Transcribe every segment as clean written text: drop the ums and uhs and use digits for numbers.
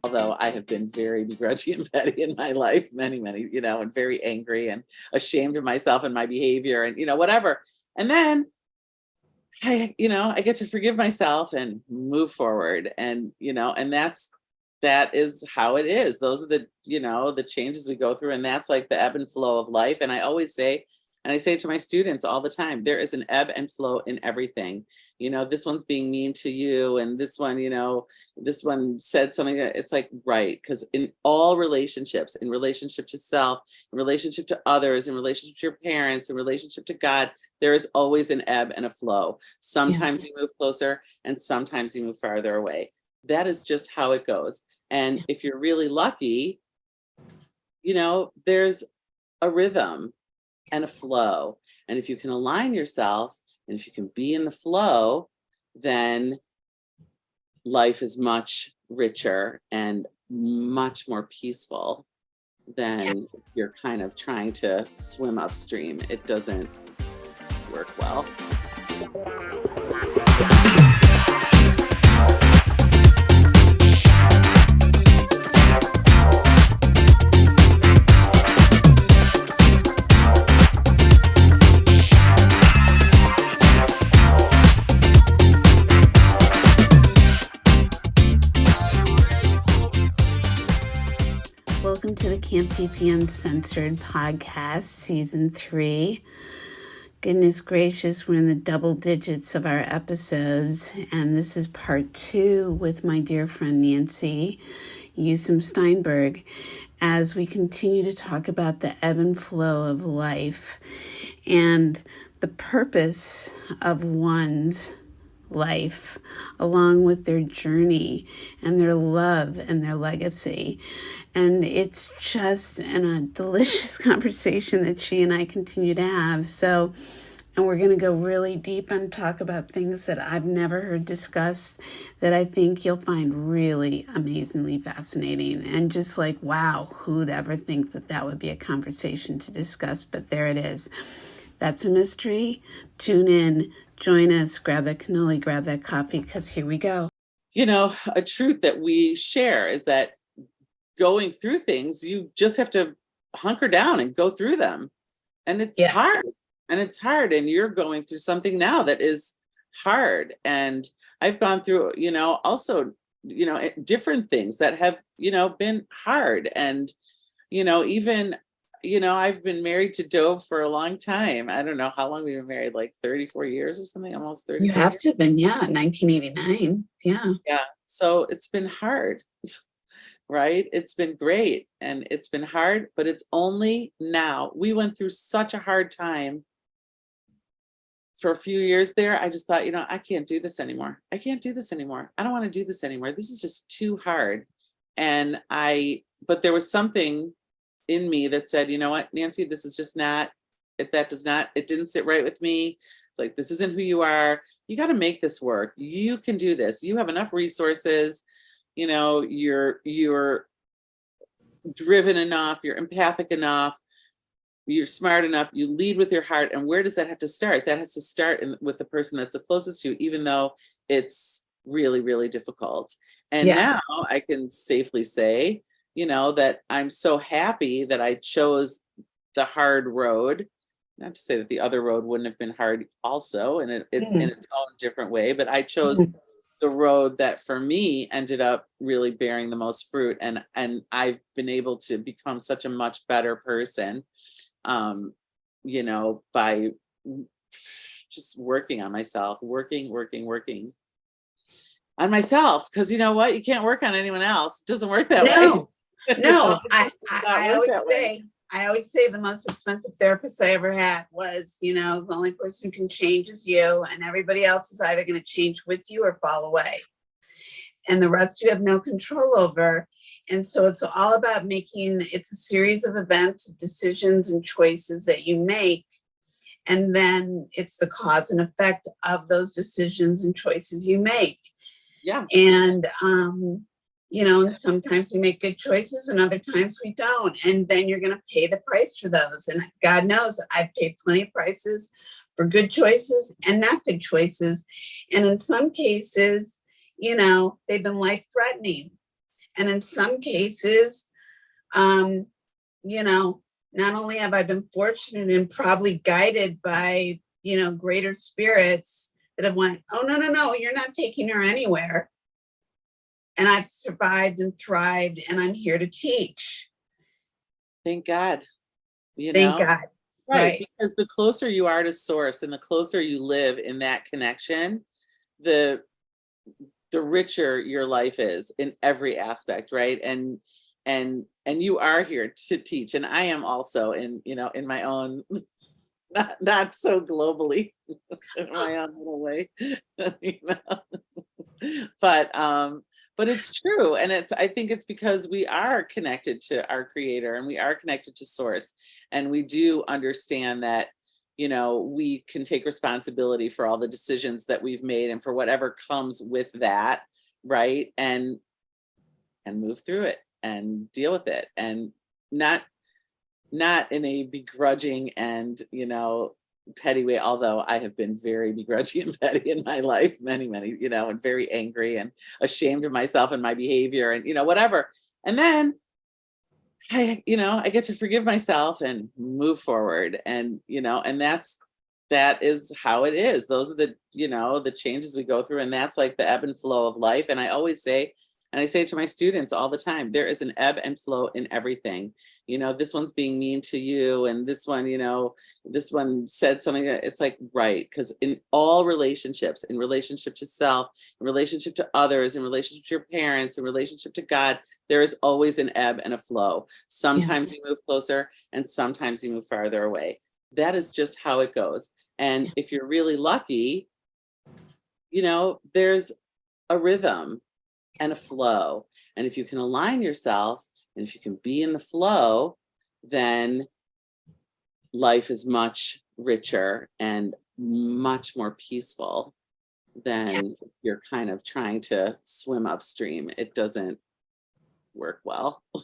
although I have been very begrudging and petty in my life, many, and very angry and ashamed of myself and my behavior and, whatever. And then I get to forgive myself and move forward. And, and that is how it is. Those are the changes we go through. And that's like the ebb and flow of life. And I always say, and I say to my students all the time, there is an ebb and flow in everything. This one's being mean to you. And this one, this one said something that it's like, right. Because in all relationships, in relationship to self, in relationship to others, in relationship to your parents, in relationship to God, there is always an ebb and a flow. Sometimes you move closer and sometimes you move farther away. That is just how it goes. And if you're really lucky, there's a rhythm and a flow. And if you can align yourself and if you can be in the flow, then life is much richer and much more peaceful than you're kind of trying to swim upstream. It doesn't work well. Welcome to the Camp Fifi Uncensored podcast, season 3. Goodness gracious, we're in the double digits of our episodes, and this is part 2 with my dear friend Nancy, Yusim Steinberg, as we continue to talk about the ebb and flow of life and the purpose of one's life, along with their journey and their love and their legacy. And it's just a delicious conversation that she and I continue to have. So, and we're going to go really deep and talk about things that I've never heard discussed that I think you'll find really amazingly fascinating. And just like, wow, who'd ever think that would be a conversation to discuss? But there it is. That's a mystery. Tune in, join us, grab that cannoli, grab that coffee, because here we go. A truth that we share is that going through things, you just have to hunker down and go through them. And it's hard. And it's hard. And you're going through something now that is hard. And I've gone through, also, different things that have, been hard. And, even I've been married to Dove for a long time. I don't know how long we've been married, like 34 years or something, almost 30. You have to have been, 1989. Yeah. Yeah. So it's been hard, right? It's been great and it's been hard, but it's only now. We went through such a hard time for a few years there. I just thought, I can't do this anymore. I can't do this anymore. I don't want to do this anymore. This is just too hard. But there was something in me that said, you know what, Nancy, this is just not, it didn't sit right with me. It's like, this isn't who you are. You got to make this work. You can do this. You have enough resources. You're driven enough. You're empathic enough. You're smart enough. You lead with your heart. And where does that have to start? That has to start with the person that's the closest to you, even though it's really, really difficult. And now I can safely say, that I'm so happy that I chose the hard road. Not to say that the other road wouldn't have been hard also, and it's in its own different way, but I chose the road that for me ended up really bearing the most fruit. And I've been able to become such a much better person, by just working on myself, working on myself. Because you know what? You can't work on anyone else. It doesn't work that way. No, I always say the most expensive therapist I ever had was, the only person who can change is you, and everybody else is either going to change with you or fall away. And the rest you have no control over. And so it's all about it's a series of events, decisions, and choices that you make. And then it's the cause and effect of those decisions and choices you make. Yeah. And, sometimes we make good choices and other times we don't. And then you're going to pay the price for those. And God knows I've paid plenty of prices for good choices and not good choices. And in some cases, they've been life-threatening. And in some cases, you know, not only have I been fortunate and probably guided by, greater spirits that have went, oh, no, you're not taking her anywhere. And I've survived and thrived, and I'm here to teach. Thank God. Thank God. Right. Because the closer you are to source and the closer you live in that connection, the richer your life is in every aspect, right? And you are here to teach. And I am also in my own not so globally in my own little way. But it's true. And I think it's because we are connected to our creator and we are connected to source. And we do understand that, we can take responsibility for all the decisions that we've made and for whatever comes with that, right? And move through it and deal with it, and not in a begrudging and, petty way, although I have been very begrudging and petty in my life, many, and very angry and ashamed of myself and my behavior and, whatever. And then I get to forgive myself and move forward. And, that is how it is. Those are the, the changes we go through. And that's like the ebb and flow of life. And I always say, and I say it to my students all the time, there is an ebb and flow in everything. This one's being mean to you. And this one, this one said something that it's like, right. Because in all relationships, in relationship to self, in relationship to others, in relationship to your parents, in relationship to God, there is always an ebb and a flow. Sometimes you move closer and sometimes you move farther away. That is just how it goes. And if you're really lucky, there's a rhythm and a flow. And if you can align yourself and if you can be in the flow, then life is much richer and much more peaceful than you're kind of trying to swim upstream. It doesn't work well. No,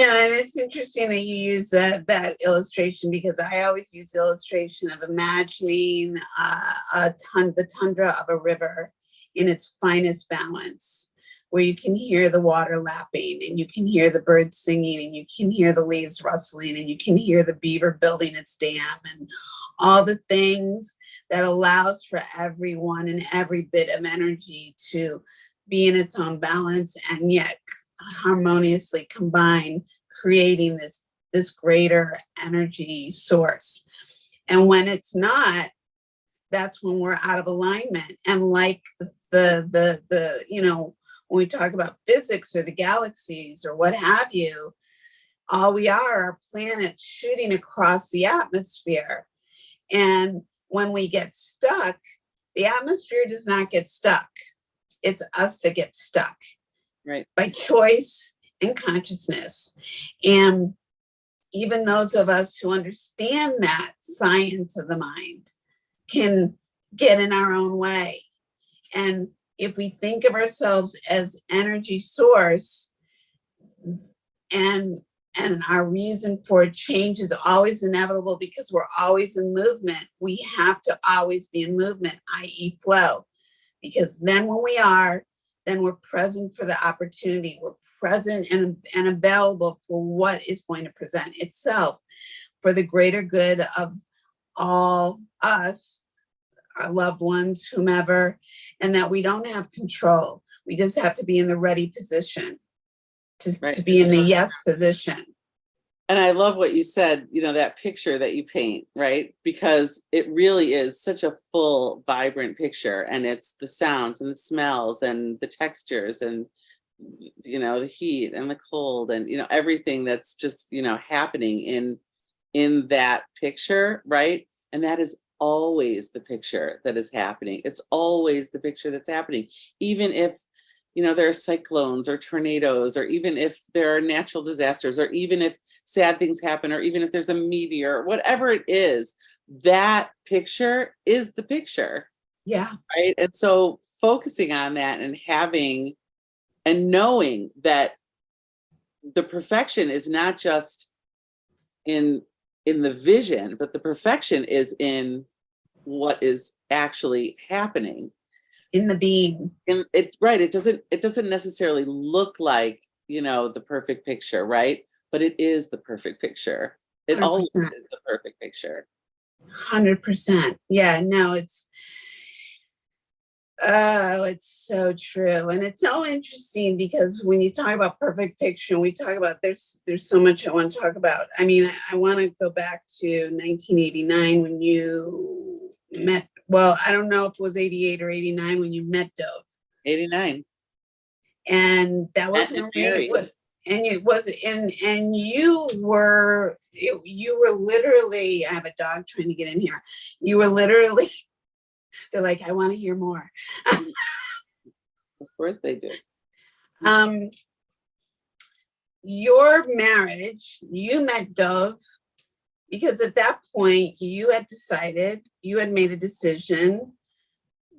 and it's interesting that you use that illustration, because I always use the illustration of imagining the tundra of a river in its finest balance, where you can hear the water lapping and you can hear the birds singing and you can hear the leaves rustling and you can hear the beaver building its dam and all the things that allows for everyone and every bit of energy to be in its own balance and yet harmoniously combine, creating this greater energy source. And when it's not, that's when we're out of alignment. And like the when we talk about physics or the galaxies or what have you, all we are planets shooting across the atmosphere. And when we get stuck, the atmosphere does not get stuck. It's us that get stuck. Right. By choice and consciousness. And even those of us who understand that science of the mind can get in our own way. And if we think of ourselves as energy source, and our reason for change is always inevitable because we're always in movement, we have to always be in movement, i.e. flow. Because then when we are, then we're present for the opportunity. We're present and available for what is going to present itself for the greater good of all us, our loved ones, whomever, and that we don't have control. We just have to be in the ready position, to be in the yes position. And I love what you said, that picture that you paint, right? Because it really is such a full, vibrant picture. And it's the sounds and the smells and the textures and, the heat and the cold and, everything that's just, happening in that picture, right? And that is always the picture that is happening. It's always the picture that's happening. Even if there are cyclones or tornadoes, or even if there are natural disasters, or even if sad things happen, or even if there's a meteor, whatever it is, that picture is the picture. Yeah. Right. And so focusing on that and having and knowing that the perfection is not just in the vision, but the perfection is in what is actually happening. In the being. And it doesn't necessarily look like the perfect picture, right? But it is the perfect picture. It always 100%. is the perfect picture. 100%. Yeah, no, it's so true. And it's so interesting because when you talk about perfect picture, we talk about there's so much I want to talk about. I mean, I want to go back to 1989 when you met, well, I don't know if it was 88 or 89 when you met Dove. 89. And that wasn't a married. And it was, and you were literally, I have a dog trying to get in here. You were literally, they're like, I want to hear more. Of course they do. Your marriage, you met Dove because at that point you had made a decision,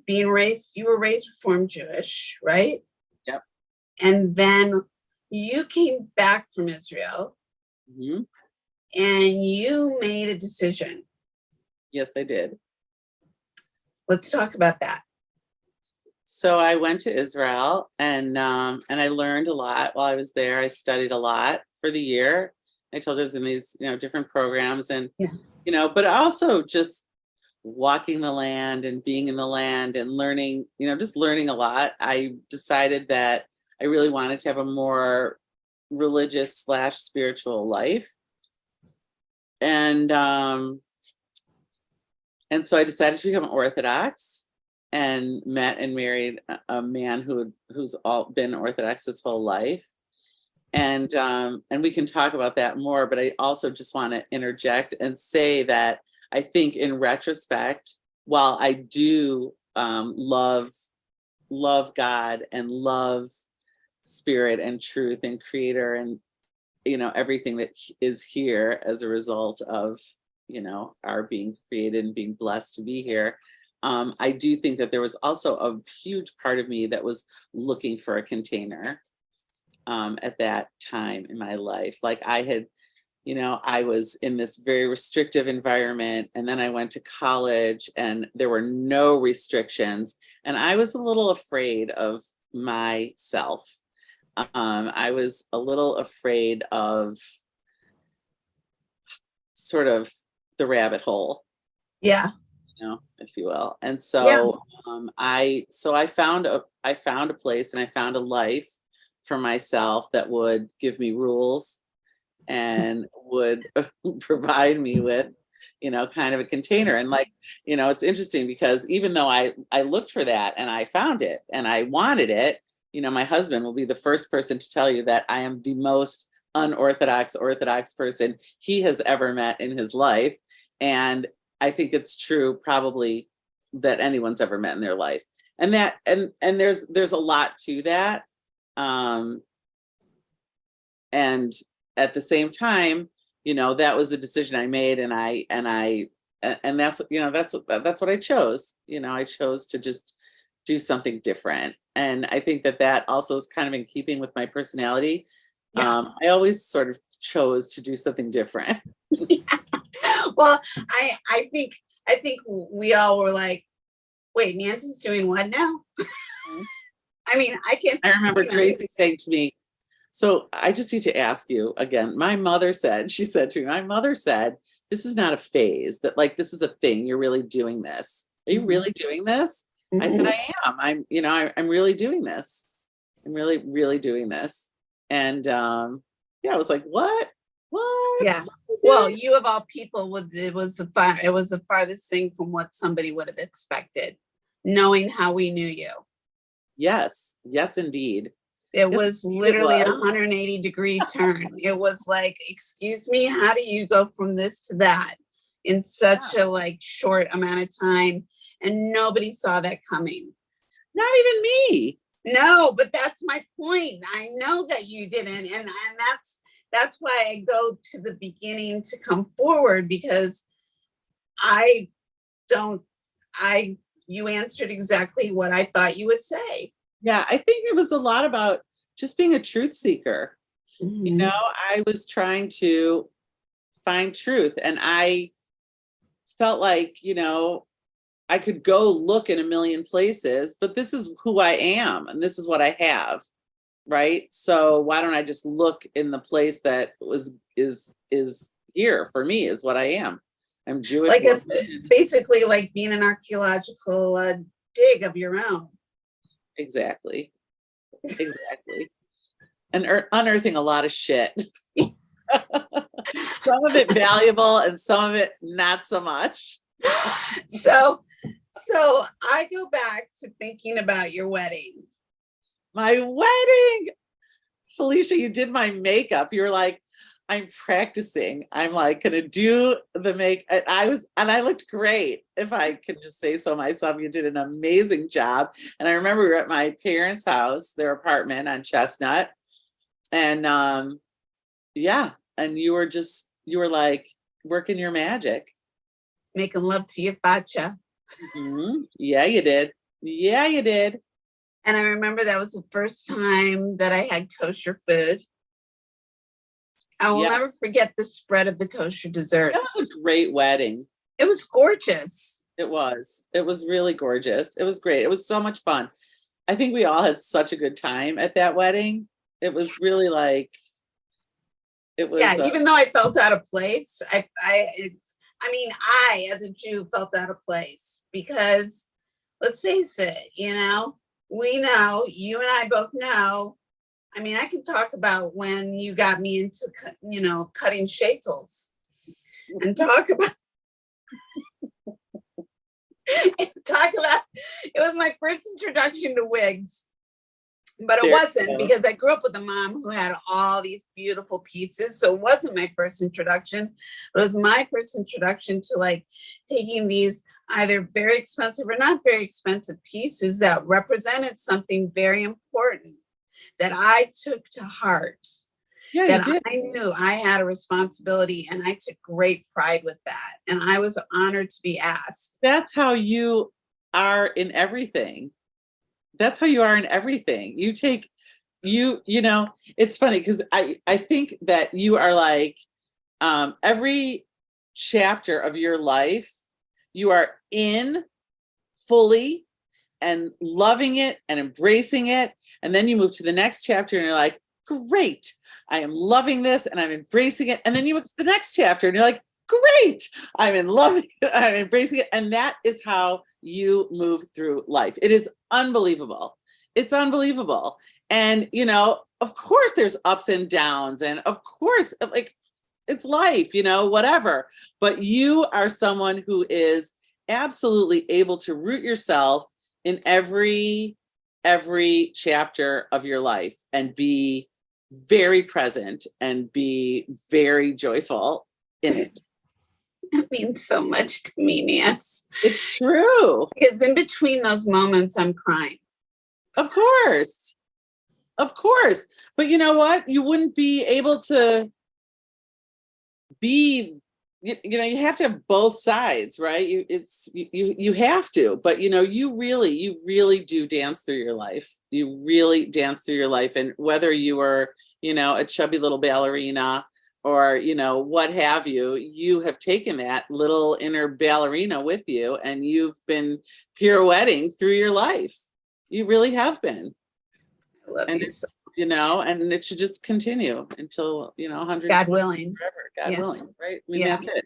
you were raised Reformed Jewish, right? Yep. And then you came back from Israel, mm-hmm. and you made a decision. Yes, I did. Let's talk about that. So I went to Israel, and I learned a lot while I was there. I studied a lot for the year. I told you I was in these, different programs, and, but also just walking the land and being in the land and learning, just learning a lot. I decided that I really wanted to have a more religious / spiritual life. And so I decided to become Orthodox, and met and married a man who's been Orthodox his whole life. And we can talk about that more, but I also just want to interject and say that I think in retrospect, while I do love God and love spirit and truth and creator and, everything that is here as a result of, our being created and being blessed to be here. I do think that there was also a huge part of me that was looking for a container at that time in my life. Like I had, I was in this very restrictive environment, and then I went to college and there were no restrictions. And I was a little afraid of myself. I was a little afraid of sort of the rabbit hole. Yeah. If you will. And so I found a place, and I found a life for myself that would give me rules and would provide me with, kind of a container. And it's interesting because even though I looked for that and I found it and I wanted it, my husband will be the first person to tell you that I am the most unorthodox Orthodox person he has ever met in his life. And I think it's true probably that anyone's ever met in their life. And that, and there's a lot to that. And at the same time, that was a decision I made, and that's, that's what I chose. I chose to just do something different. And I think that also is kind of in keeping with my personality. I always sort of chose to do something different. Well, I think we all were like, wait, Nancy's doing what now? I remember Tracy saying to me, so I just need to ask you again. My mother said, this is not a phase, that this is a thing. You're really doing this. Are you really doing this? Mm-hmm. I said, I am. I'm really doing this. I'm really, really doing this. And I was like, what? Yeah. Well, you of all people it was the farthest thing from what somebody would have expected, knowing how we knew you. Yes, indeed. It was literally a 180-degree turn. It was like, excuse me, how do you go from this to that in such a short amount of time? And nobody saw that coming. Not even me. No, but that's my point. I know that you didn't, and that's why I go to the beginning to come forward, because you answered exactly what I thought you would say. Yeah, I think it was a lot about just being a truth seeker. Mm-hmm. I was trying to find truth, and I felt like, I could go look in a million places, but this is who I am, and this is what I have. right? So why don't I just look in the place that is here for me, is what I am. I'm Jewish. Like basically like being an archaeological dig of your own. Exactly. And unearthing a lot of shit. Some of it valuable and some of it not so much. So I go back to thinking about your wedding. My wedding. Felicia, you did my makeup. You were like, I'm practicing. I'm like gonna do the make. I looked great. If I could just say so myself, you did an amazing job. And I remember we were at my parents' house, their apartment on Chestnut. And yeah, and you were like working your magic. Making love to your facha. Mm-hmm. Yeah, you did. Yeah, you did. And I remember that was the first time that I had kosher food. I will never forget the spread of the kosher desserts. That was a great wedding. It was gorgeous. It was really gorgeous. It was great. It was so much fun. I think we all had such a good time at that wedding. It was really like, it was. Yeah, even though I felt out of place, I as a Jew felt out of place because let's face it, we know, you and I both know. I mean, I can talk about when you got me into, cutting shaitels and talk about it was my first introduction to wigs, but it wasn't because I grew up with a mom who had all these beautiful pieces. So it wasn't my first introduction, but it was my first introduction to like taking these either very expensive or not very expensive pieces that represented something very important that I took to heart. Yeah, that I knew I had a responsibility and I took great pride with that. And I was honored to be asked. That's how you are in everything. That's how you are in everything. You take, it's funny because I think that you are like every chapter of your life, you are in fully and loving it and embracing it. And then you move to the next chapter and you're like, great, I am loving this and I'm embracing it. And then you move to the next chapter and you're like, great, I'm embracing it. And that is how you move through life. It is unbelievable. It's unbelievable. And, of course there's ups and downs. And of course, like, it's life, whatever. But you are someone who is absolutely able to root yourself in every chapter of your life and be very present and be very joyful in it. It means so much to me, Nancy. It's true. Because in between those moments, I'm crying. Of course. But you know what? You wouldn't be able to be, you have to have both sides, right? You have to, but you really do dance through your life. You really dance through your life. And whether you were, a chubby little ballerina or, what have you, you have taken that little inner ballerina with you and you've been pirouetting through your life. You really have been. I love and you it's, and it should just continue until, 100. God willing. Forever, God willing, right? I mean, Yeah. that's it.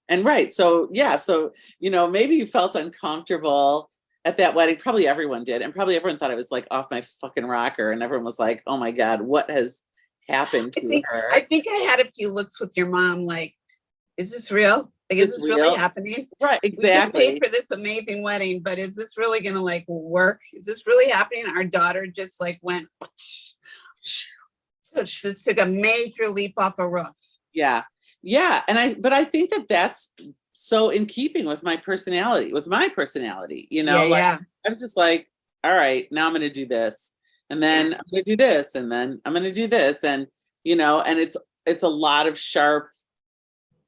And right. So, maybe you felt uncomfortable at that wedding. Probably everyone did. And probably everyone thought I was like off my fucking rocker. And everyone was like, oh my God, what has happened to her? I think I had a few looks with your mom, like, is this real? Like, is this really happening? Right, exactly. We just paid for this amazing wedding, but is this really going to work? Is this really happening? Our daughter just went, just took a major leap off a roof. Yeah. And I think that that's so in keeping with my personality, I was just like, all right, now I'm going to do this. And then I'm going to do this. And then I'm going to do this. And, and it's a lot of sharp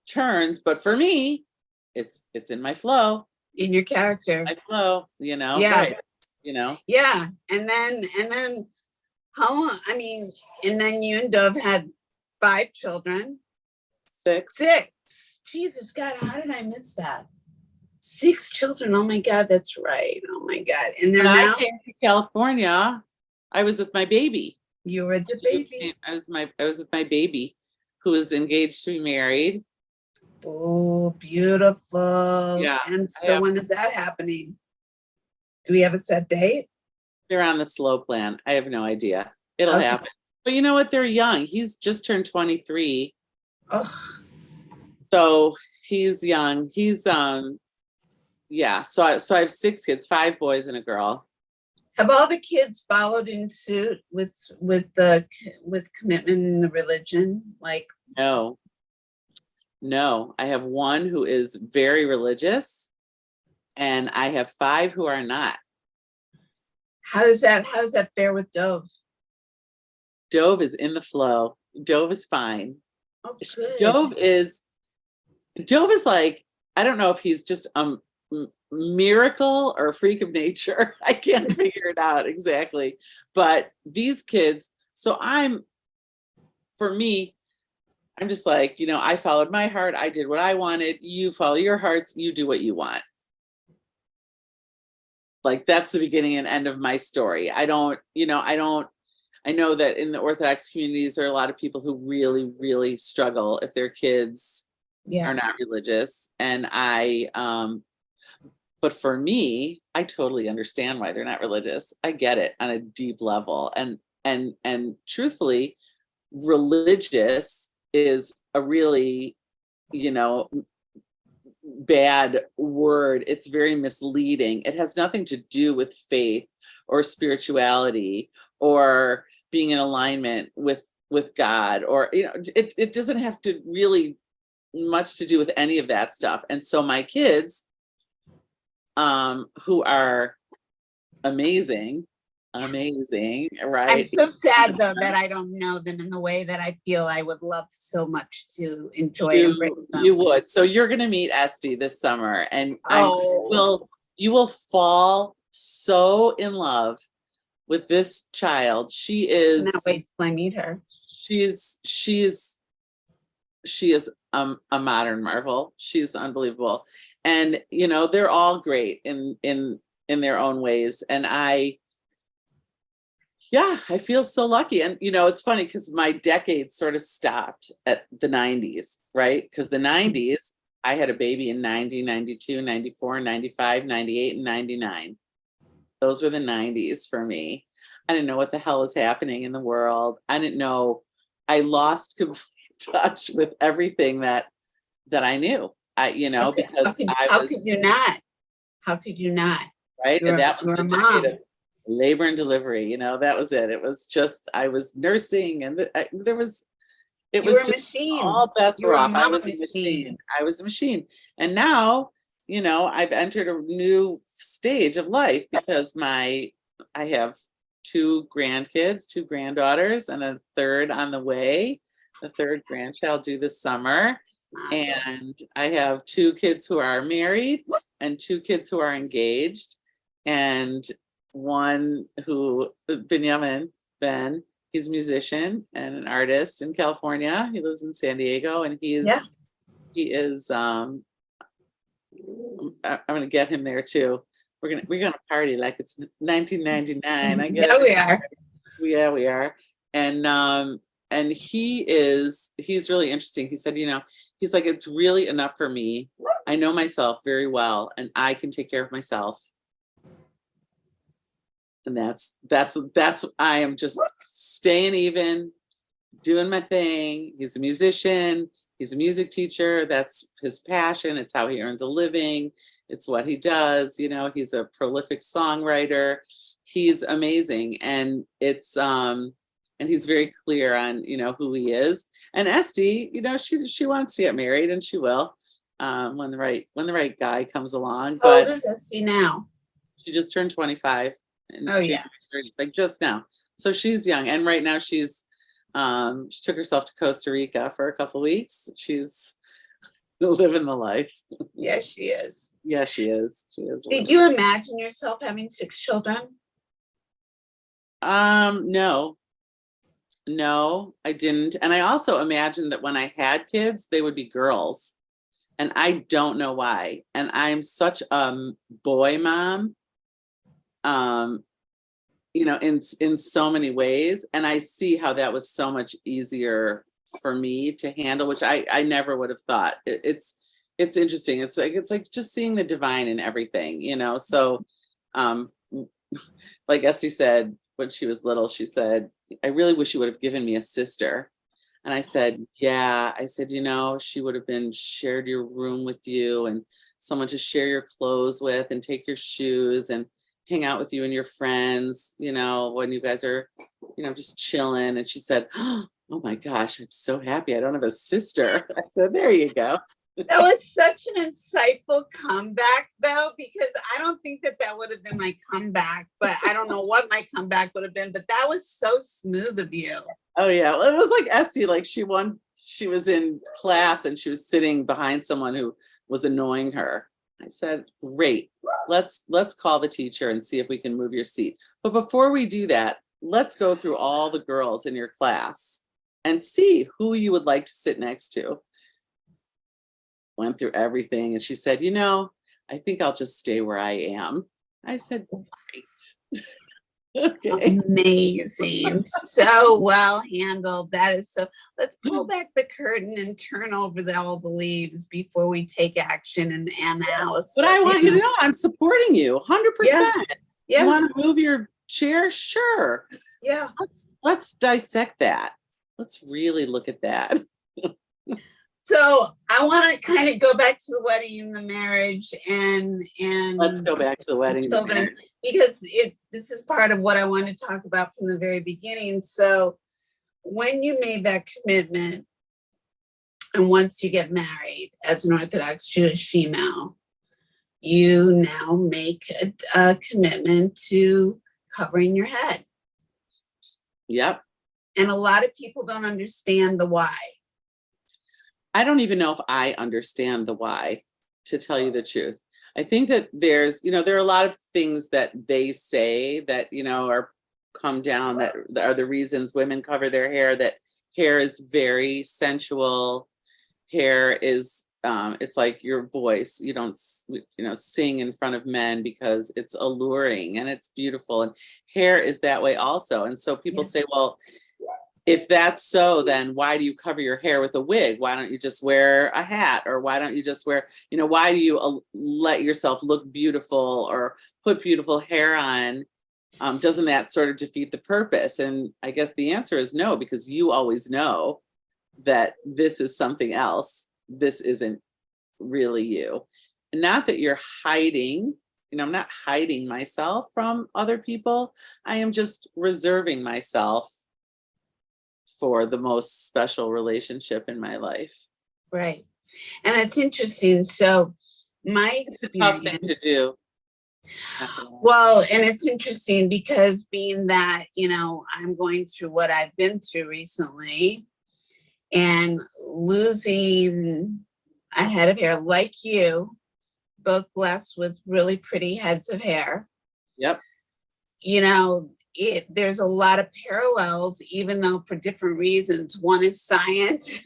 turns, but for me, it's in my flow. In your character. My flow, Yeah. Right, Yeah. And then how long? I mean, and then you and Dove had 5 children. 6. Jesus God, how did I miss that? 6 children. Oh my God, that's right. Oh my God. And they're when now I came to California, I was with my baby. You were the baby. I was with my baby, who is engaged to be married. Oh, beautiful. Yeah, And so when is that happening? Do we have a set date? they're on the slow plan. I have no idea. It'll Okay. happen. But you know what? They're young. He's just turned 23. Oh, So he's young. He's yeah. So I have 6 kids, 5 boys and a girl. have all the kids followed in suit with commitment in the religion? Like, No. No. I have one who is very religious, and I have 5 who are not. how does that fare with Dove? Dove is in the flow. Dove is fine. Oh, good. Dove is like, I don't know if he's just a miracle or a freak of nature. I can't figure it out exactly. But these kids, for me, I'm just like, I followed my heart. I did what I wanted. You follow your hearts. You do what you want. Like, that's the beginning and end of my story. I know that in the Orthodox communities, there are a lot of people who really, really struggle if their kids are not religious. And but for me, I totally understand why they're not religious. I get it on a deep level. And truthfully, religious is a really, bad word. It's very misleading. It has nothing to do with faith or spirituality or being in alignment with God, or it doesn't have to really much to do with any of that stuff. And so my kids, who are amazing, right? I'm so sad though that I don't know them in the way that I feel I would love so much to enjoy and bring them. You would. So you're going to meet Esty this summer, and you will fall so in love with this child. She is. I cannot wait till I meet her. She is a modern marvel. She's unbelievable, and they're all great in their own ways. And I feel so lucky. And it's funny because my decade sort of stopped at the 90s, right? Because the 90s, I had a baby in 90, 92, 94, 95, 98, and 99. Those were the 90s for me. I didn't know what the hell was happening in the world. I didn't know. I lost complete touch with everything that I knew. Because how could you not? How could you not? Right. And that was the decade of labor and delivery. That was it. It was just, I was nursing, and it was just machine. All bets were off. I was a machine. And now, I've entered a new stage of life because I have 2 grandkids, 2 granddaughters, and a third on the way. The third grandchild due this summer. And I have 2 kids who are married and 2 kids who are engaged. And one who, Ben, he's a musician and an artist in California. He lives in San Diego, and he is I'm going to get him there too. We're going to party like it's 1999. I get it. We are. Yeah, we are. And he's really interesting. He said, he's like, it's really enough for me. I know myself very well, and I can take care of myself. And that's I am just staying even, doing my thing. He's a musician. He's a music teacher. That's his passion. It's how he earns a living. It's what he does. He's a prolific songwriter. He's amazing. And it's, and he's very clear on, who he is. And Esty, she wants to get married, and she will, when the right guy comes along. How old is Esty now? She just turned 25. Like just now. So she's young. And right now she took herself to Costa Rica for a couple of weeks. She's living the life. Yes, she is. Yeah, she is. She is. Did you imagine yourself having 6 children? No, I didn't. And I also imagined that when I had kids, they would be girls. And I don't know why. And I'm such a boy mom. in so many ways. And I see how that was so much easier for me to handle, which I never would have thought. It's interesting. It's like just seeing the divine in everything, So, like Esty said, when she was little, she said, I really wish you would have given me a sister. And I said, yeah. I said, she would have been shared your room with you and someone to share your clothes with and take your shoes and hang out with you and your friends, when you guys are, just chilling. And she said, oh my gosh, I'm so happy I don't have a sister. I said, there you go. That was such an insightful comeback, though, because I don't think that would have been my comeback, but I don't know what my comeback would have been, but that was so smooth of you. Oh, yeah. Well, it was like Esty, like she was in class and she was sitting behind someone who was annoying her. I said, great, let's call the teacher and see if we can move your seat. But before we do that, let's go through all the girls in your class and see who you would like to sit next to. Went through everything. And she said, I think I'll just stay where I am. I said, great. Okay. Amazing. So well handled. That is so. Let's pull back the curtain and turn over all the leaves before we take action and analysis. But I want you to know I'm supporting you 100%. Yeah. You want to move your chair? Sure. Yeah. Let's dissect that. Let's really look at that. So I want to kind of go back to the wedding and the marriage and let's go back to the wedding and the marriage. Because this is part of what I want to talk about from the very beginning. So when you made that commitment, and once you get married as an Orthodox Jewish female, you now make a commitment to covering your head. Yep. And a lot of people don't understand the why. I don't even know if I understand the why, to tell you the truth. I think that there are a lot of things that they say that, are come down that are the reasons women cover their hair, that hair is very sensual. Hair is, it's like your voice. You don't, sing in front of men because it's alluring and it's beautiful. And hair is that way also. And so people say, well, if that's so, then why do you cover your hair with a wig? Why don't you just wear a hat? Or why don't you just wear, why do you let yourself look beautiful or put beautiful hair on? Doesn't that sort of defeat the purpose? And I guess the answer is no, because you always know that this is something else. This isn't really you. And not that you're hiding, I'm not hiding myself from other people. I am just reserving myself for the most special relationship in my life. Right. And it's interesting. So it's a tough thing to do. Well, and it's interesting because being that, I'm going through what I've been through recently and losing a head of hair like you, both blessed with really pretty heads of hair. Yep. There's a lot of parallels, even though for different reasons. One is science.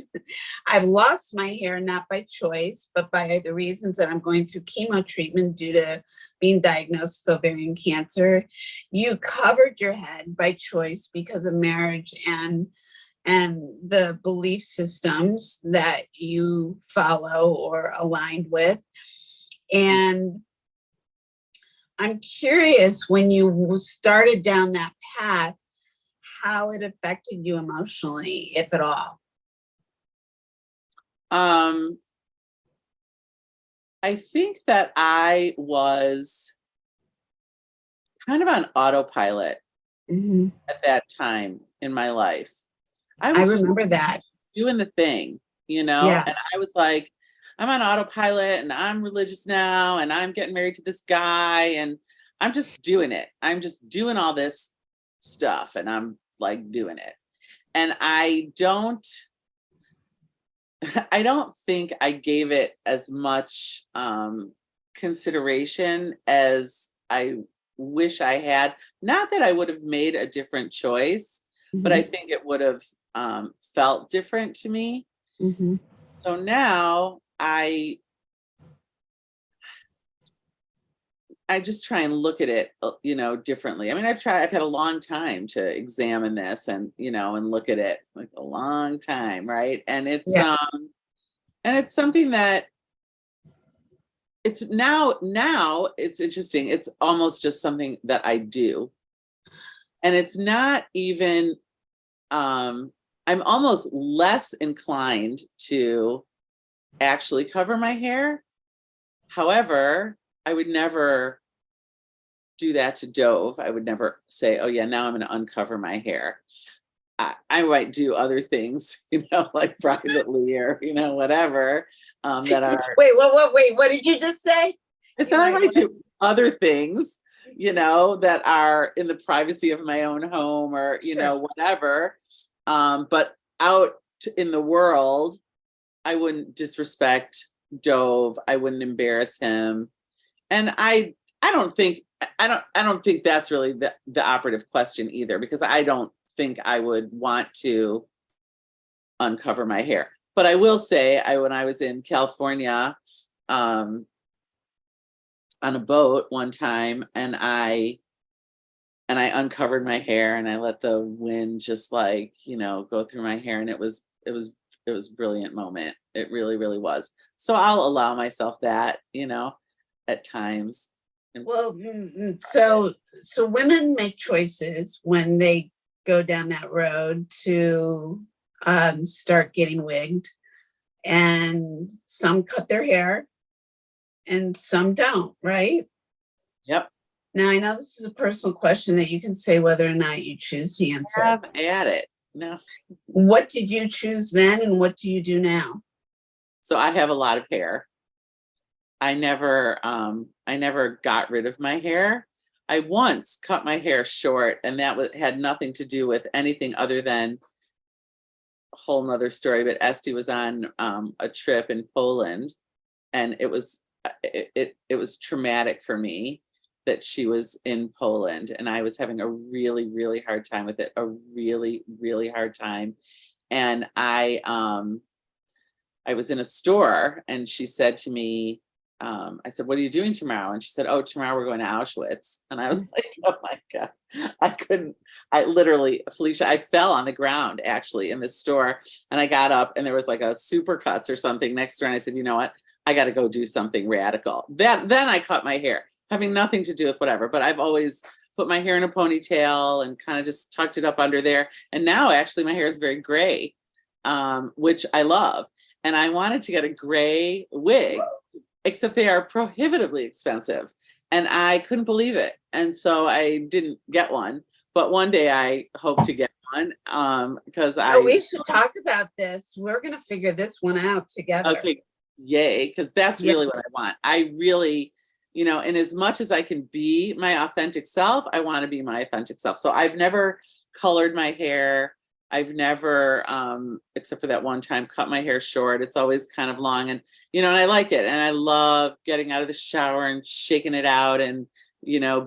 I've lost my hair, not by choice, but by the reasons that I'm going through chemo treatment due to being diagnosed with ovarian cancer. You covered your head by choice because of marriage and the belief systems that you follow or aligned with. And I'm curious, when you started down that path, how it affected you emotionally, if at all. I think that I was kind of on autopilot at that time in my life. I remember that. Doing the thing, Yeah. And I was like, I'm on autopilot and I'm religious now and I'm getting married to this guy and I'm just doing it. I'm just doing all this stuff and I'm like doing it. And I don't think I gave it as much consideration as I wish I had. Not that I would have made a different choice, but I think it would have felt different to me. So now I just try and look at it, differently. I mean, I've had a long time to examine this and, and look at it, like a long time. Right. And it's something that it's now it's interesting. It's almost just something that I do. And it's not even, I'm almost less inclined to actually cover my hair. However, I would never do that to Dove. I would never say, oh yeah, now I'm going to uncover my hair. I might do other things, like privately or, whatever, that are. Wait, what did you just say? I said I might do other things, that are in the privacy of my own home or, Sure. whatever. But out in the world, I wouldn't disrespect Dove. I wouldn't embarrass him. And I don't think that's really the operative question either, because I don't think I would want to uncover my hair. But I will say, when I was in California, on a boat one time, and I uncovered my hair and I let the wind just go through my hair, and it was a brilliant moment. It really, really was. So I'll allow myself that, at times. Well, so women make choices when they go down that road to start getting wigged, and some cut their hair and some don't, right? Yep. Now, I know this is a personal question that you can say whether or not you choose to answer. Have at it. No. What did you choose then, and what do you do now? So I have a lot of hair. I never got rid of my hair. I once cut my hair short, and that had nothing to do with anything other than a whole nother story. But Esty was on a trip in Poland, and it was traumatic for me that she was in Poland, and I was having a really, really hard time with it, a really, really hard time. And I was in a store, and she said to me, I said, what are you doing tomorrow? And she said, oh, tomorrow we're going to Auschwitz. And I was like, oh my God, Felicia, I fell on the ground actually in this store, and I got up, and there was like a Supercuts or something next door. And I said, you know what? I got to go do something radical. Then I cut my hair, having nothing to do with whatever, but I've always put my hair in a ponytail and kind of just tucked it up under there. And now actually my hair is very gray, which I love. And I wanted to get a gray wig, except they are prohibitively expensive. And I couldn't believe it. And so I didn't get one. But one day I hope to get one, because we should talk about this. We're going to figure this one out together. Okay, yay, because that's really what I want. I really, in as much as I can be my authentic self, I want to be my authentic self. So I've never colored my hair. I've never, except for that one time, cut my hair short. It's always kind of long, and, and I like it. And I love getting out of the shower and shaking it out and,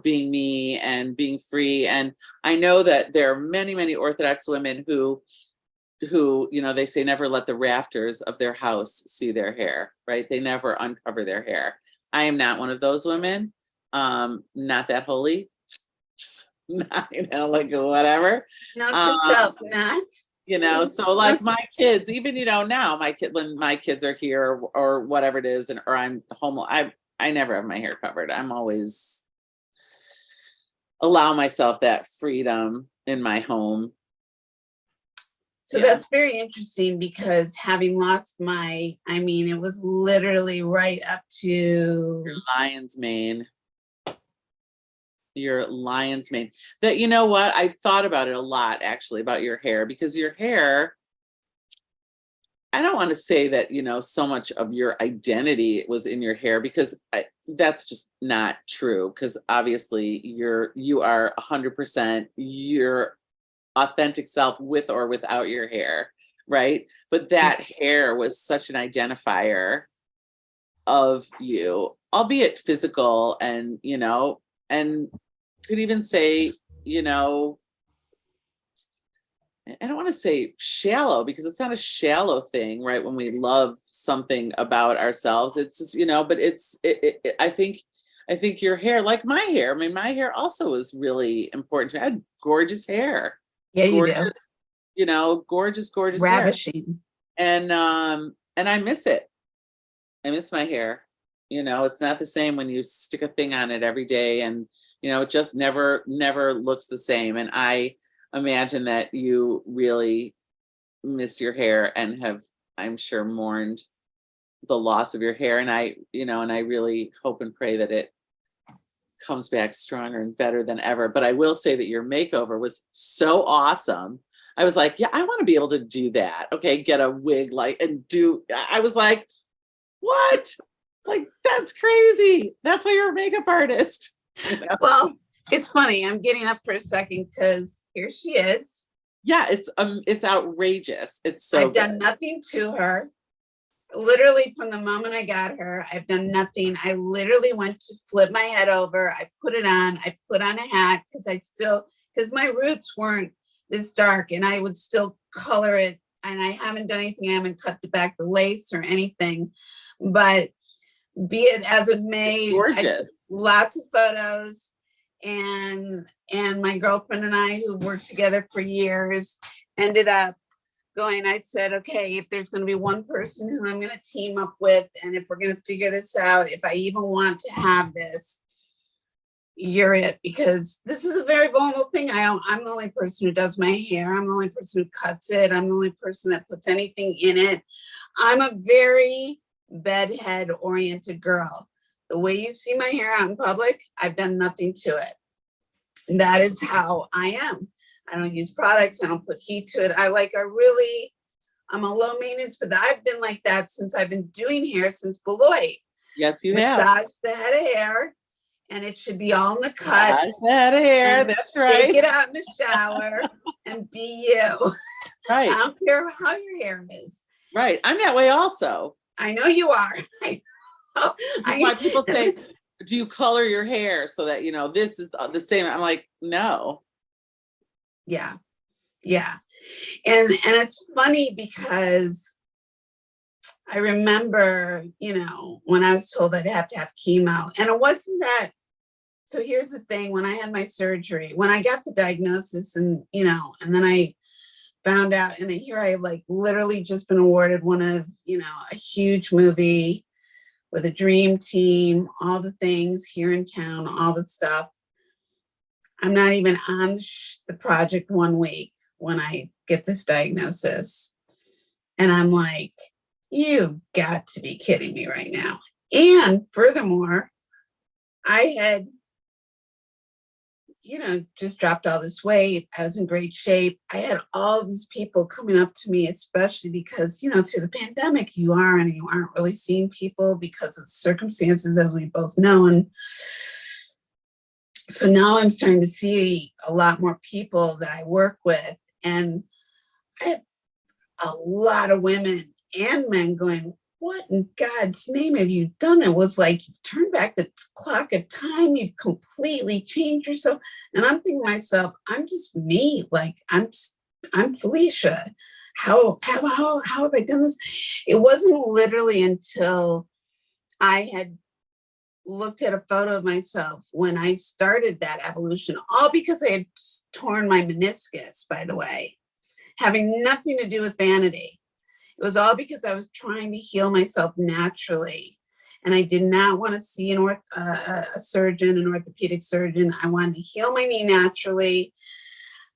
being me and being free. And I know that there are many, many Orthodox women who, they say never let the rafters of their house see their hair, right? They never uncover their hair. I am not one of those women. Not that holy. Not, like whatever. Not yourself, not. So like my kids, even, now when my kids are here or whatever it is, or I'm home, I never have my hair covered. I'm always allow myself that freedom in my home. So that's very interesting, because having lost it was literally right up to your lion's mane. That, you know what, I've thought about it a lot actually, about your hair, because your hair, I don't want to say that, so much of your identity was in your hair, because that's just not true. Because obviously you are 100% your authentic self with or without your hair, right? But that hair was such an identifier of you, albeit physical, and and could even say, I don't want to say shallow, because it's not a shallow thing, right? When we love something about ourselves, it's just, but I think I think your hair, like my hair, I mean, my hair also is really important to me. I had gorgeous hair. Yeah, you do. Gorgeous, gorgeous hair. Ravishing. And I miss it. I miss my hair. It's not the same when you stick a thing on it every day, and it just never looks the same. And I imagine that you really miss your hair and have, I'm sure, mourned the loss of your hair. And I really hope and pray that it comes back stronger and better than ever. But I will say that your makeover was so awesome. I was like, yeah, I want to be able to do that. Okay, get a wig I was like, what? Like, that's crazy. That's why you're a makeup artist. Well, it's funny. I'm getting up for a second because here she is. Yeah, it's outrageous. It's so I've done nothing to her. Literally from the moment I got her, I've done nothing. I literally went to flip my head over. I put it on. I put on a hat because my roots weren't this dark, and I would still color it. And I haven't done anything. I haven't cut back the lace or anything. But be it as it may, I took lots of photos, and my girlfriend and I, who worked together for years, ended up going. I said, okay, if there's going to be one person who I'm going to team up with, and if we're going to figure this out, if I even want to have this, you're it, because this is a very vulnerable thing. I'm the only person who does my hair. I'm the only person who cuts it. I'm the only person that puts anything in it. I'm a very bedhead oriented girl. The way you see my hair out in public, I've done nothing to it. And that is how I am. I don't use products. I don't put heat to it. I'm a low maintenance, but I've been like that since I've been doing hair since Beloit. Yes, you have. Massage the head of hair, and it should be all in the cut. Massage the head of hair, that's right. Take it out in the shower and be you. Right. I don't care how your hair is. Right. I'm that way also. I know you are. Why people say, do you color your hair so that, this is the same? I'm like, no. Yeah. And it's funny because I remember, when I was told I'd have to have chemo, and it wasn't that. So here's the thing: when I had my surgery, when I got the diagnosis, and then I found out, and here I literally just been awarded one of, a huge movie with a dream team, all the things here in town, all the stuff. I'm not even on the project 1 week when I get this diagnosis. And I'm like, you got to be kidding me right now. And furthermore, I had, just dropped all this weight. I was in great shape. I had all these people coming up to me, especially because, through the pandemic, you aren't really seeing people because of the circumstances, as we both know. And so now I'm starting to see a lot more people that I work with. And I had a lot of women and men going, what in God's name have you done? It was like, you've turned back the clock of time. You've completely changed yourself. And I'm thinking to myself, I'm just me. Like, I'm Felicia. How have I done this? It wasn't literally until I had looked at a photo of myself when I started that evolution, all because I had torn my meniscus, by the way, having nothing to do with vanity. It was all because I was trying to heal myself naturally. And I did not want to see an orthopedic surgeon. I wanted to heal my knee naturally.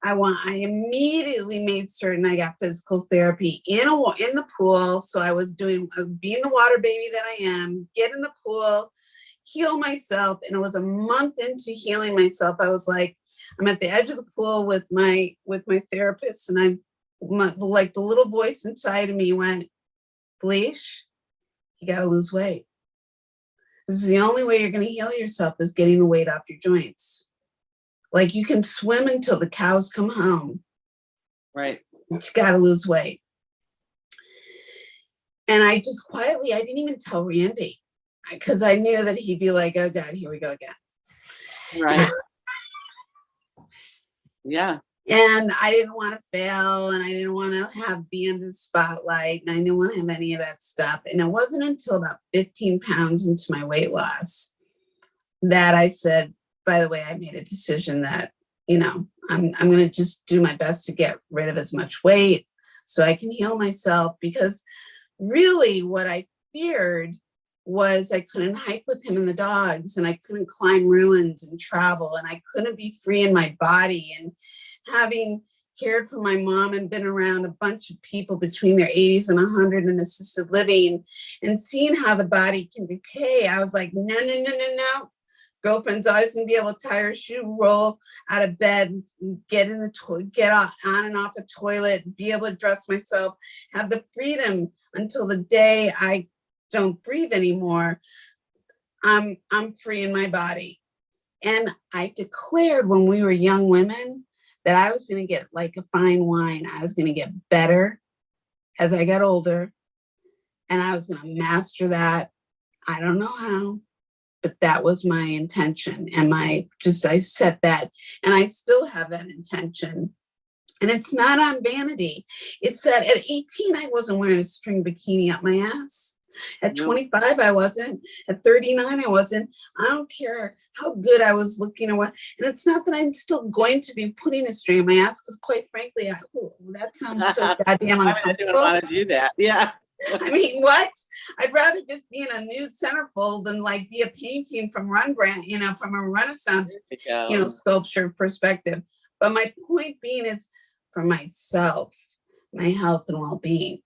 I immediately made certain I got physical therapy in the pool. So I was being the water baby that I am, get in the pool, heal myself. And it was a month into healing myself. I was like, I'm at the edge of the pool with my therapist, and the little voice inside of me went, Bleach, you got to lose weight. This is the only way you're going to heal yourself, is getting the weight off your joints. Like, you can swim until the cows come home. Right. But you got to lose weight. And I just quietly, I didn't even tell Randy, because I knew that he'd be like, oh God, here we go again. Right. Yeah. And I didn't want to fail, and I didn't want to be under the spotlight, and I didn't want to have any of that stuff. And it wasn't until about 15 pounds into my weight loss that I said, by the way, I made a decision that, I'm going to just do my best to get rid of as much weight so I can heal myself, because really what I feared was I couldn't hike with him and the dogs, and I couldn't climb ruins and travel, and I couldn't be free in my body. And having cared for my mom and been around a bunch of people between their 80s and 100 in assisted living and seeing how the body can decay, I was like, no, no, no, no, no. Girlfriend's always gonna be able to tie her shoe, roll out of bed, get in the toilet, get on and off the toilet, be able to dress myself, have the freedom until the day I don't breathe anymore. I'm free in my body. And I declared when we were young women that I was gonna get like a fine wine. I was gonna get better as I got older, and I was gonna master that. I don't know how, but that was my intention. And I set that, and I still have that intention. And it's not on vanity. It's that at 18, I wasn't wearing a string bikini up my ass. At 25, I wasn't. At 39, I wasn't. I don't care how good I was looking or what. And it's not that I'm still going to be putting a string in my ass, because quite frankly, that sounds so goddamn uncomfortable. I don't want to do that. Yeah. I mean, what? I'd rather just be in a nude centerfold than like be a painting from Rembrandt, from a Renaissance, sculpture perspective. But my point being is for myself, my health and well-being.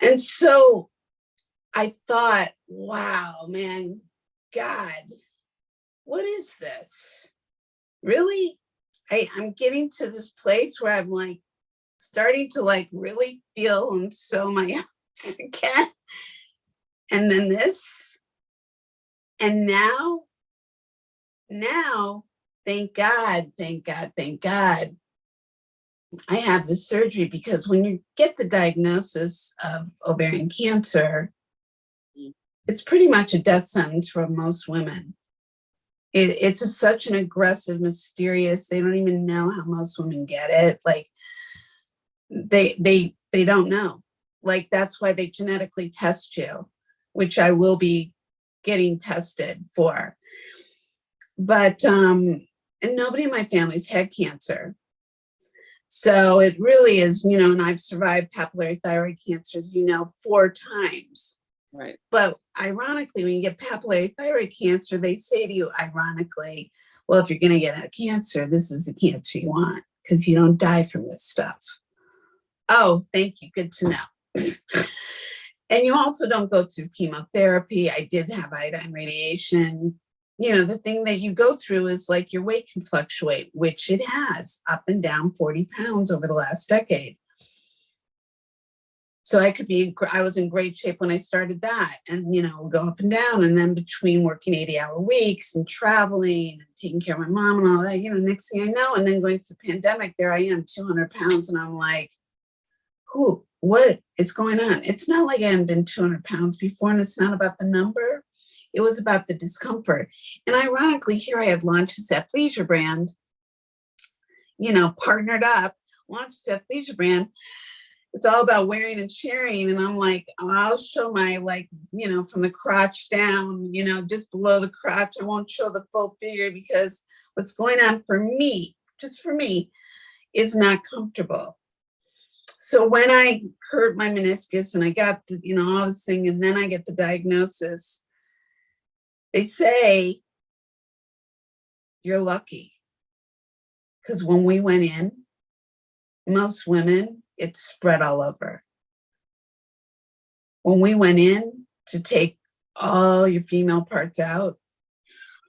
And so I thought, wow, man, God, what is this? Really? I'm getting to this place where I'm like, starting to like really feel and sew my hands again. And then this. And now, thank God, I have the surgery, because when you get the diagnosis of ovarian cancer, it's pretty much a death sentence for most women. It's such an aggressive, mysterious, they don't even know how most women get it. Like, they don't know. Like, that's why they genetically test you, which I will be getting tested for. But and nobody in my family's had cancer. So it really is, and I've survived papillary thyroid cancer, as 4 times. Right. But ironically, when you get papillary thyroid cancer, they say to you, ironically, well, if you're going to get a cancer, this is the cancer you want, because you don't die from this stuff. Oh, thank you. Good to know. And you also don't go through chemotherapy. I did have iodine radiation. The thing that you go through is like your weight can fluctuate, which it has, up and down 40 pounds over the last decade. So I was in great shape when I started that, and, go up and down. And then between working 80-hour weeks and traveling and taking care of my mom and all that, next thing I know, and then going through the pandemic, there I am, 200 pounds. And I'm like, what is going on? It's not like I hadn't been 200 pounds before, and it's not about the number. It was about the discomfort. And ironically, here I had launched this athleisure brand, partnered up, launched this athleisure brand. It's all about wearing and sharing. And I'm like, I'll show my, from the crotch down, just below the crotch. I won't show the full figure, because what's going on for me, just for me, is not comfortable. So when I hurt my meniscus and I got all this thing, and then I get the diagnosis, they say, you're lucky. Because when we went in, most women, it's spread all over. When we went in to take all your female parts out,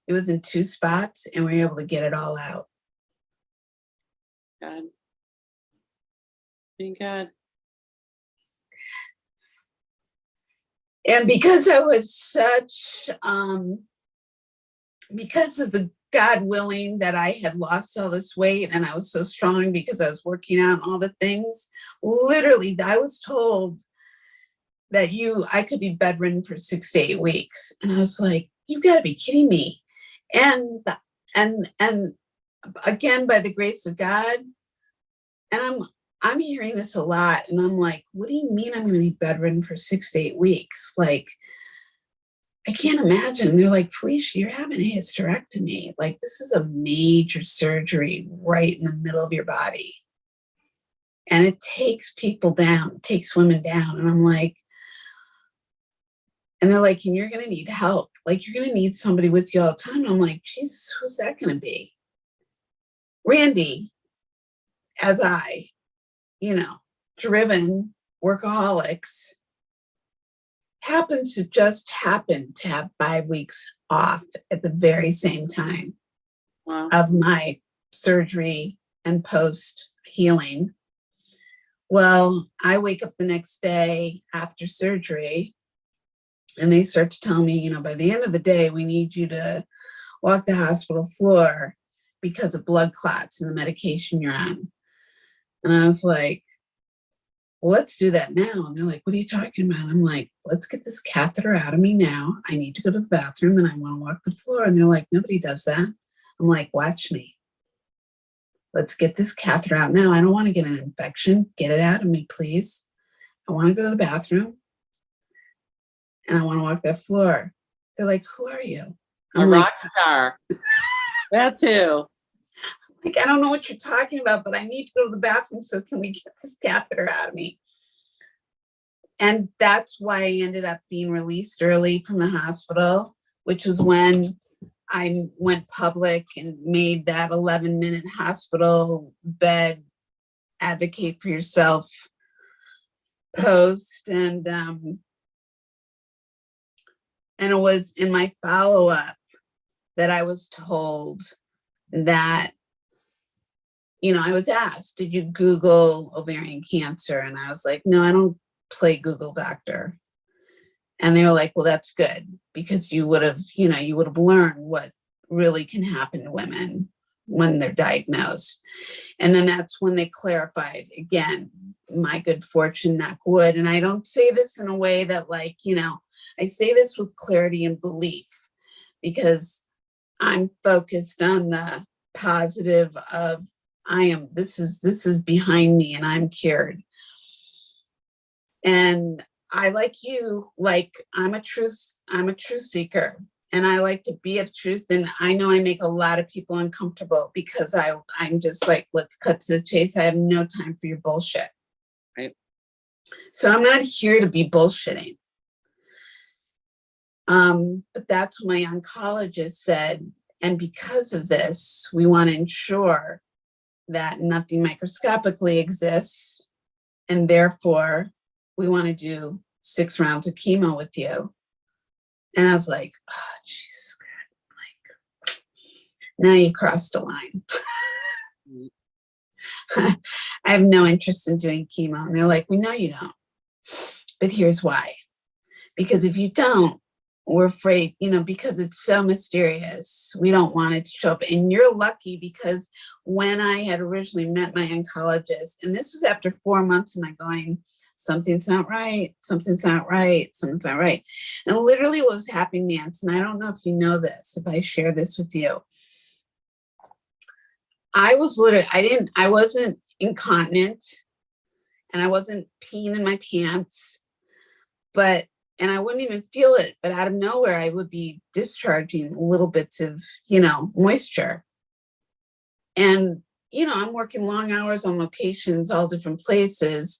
it was in 2 spots, and we were able to get it all out. God. Thank God. And because I was because of the God willing that I had lost all this weight, and I was so strong because I was working out and all the things, literally, I was told that I could be bedridden for 6 to 8 weeks. And I was like, you've got to be kidding me. And again, by the grace of God, and I'm hearing this a lot, and I'm like, what do you mean I'm going to be bedridden for 6 to 8 weeks? Like, I can't imagine. They're like, Felicia, you're having a hysterectomy. Like, this is a major surgery right in the middle of your body. And it takes people down, it takes women down. And I'm like, and they're like, and you're going to need help. Like, you're going to need somebody with you all the time. And I'm like, Jesus, who's that going to be? Randy, as I, driven workaholics, happens to just happen to have 5 weeks off at the very same time of my surgery and post healing. Well, I wake up the next day after surgery and they start to tell me, by the end of the day, we need you to walk the hospital floor because of blood clots and the medication you're on. And I was like, well, let's do that now. And they're like, what are you talking about? I'm like, let's get this catheter out of me now. I need to go to the bathroom and I want to walk the floor. And they're like, nobody does that. I'm like, watch me. Let's get this catheter out now. I don't want to get an infection. Get it out of me, please. I want to go to the bathroom and I want to walk that floor. They're like, who are you? I'm a rock star. That too. Like, I don't know what you're talking about, but I need to go to the bathroom. So can we get this catheter out of me? And that's why I ended up being released early from the hospital, which was when I went public and made that 11-minute hospital bed advocate for yourself post. And it was in my follow-up that I was told that, I was asked, did you Google ovarian cancer? And I was like, no, I don't play Google doctor. And they were like, well, that's good because you would have learned what really can happen to women when they're diagnosed. And then that's when they clarified, again, my good fortune, knock wood. And I don't say this in a way that I say this with clarity and belief because I'm focused on the positive of this is behind me and I'm cured. And I, like you, I'm a truth seeker and I like to be of truth. And I know I make a lot of people uncomfortable because I'm just like, let's cut to the chase. I have no time for your bullshit. Right. So I'm not here to be bullshitting. But that's what my oncologist said. And because of this, we want to ensure that nothing microscopically exists. And therefore, we want to do 6 rounds of chemo with you. And I was like, oh, jeez, like, now you crossed a line. I have no interest in doing chemo. And they're like, we know you don't. But here's why. Because if you don't, we're afraid, because it's so mysterious. We don't want it to show up. And you're lucky because when I had originally met my oncologist, and this was after 4 months of my going, something's not right, something's not right, something's not right. And literally what was happening, Nance, and I don't know if you know this, if I share this with you. I wasn't incontinent and I wasn't peeing in my pants, and I wouldn't even feel it, but out of nowhere, I would be discharging little bits of, moisture. And, I'm working long hours on locations, all different places.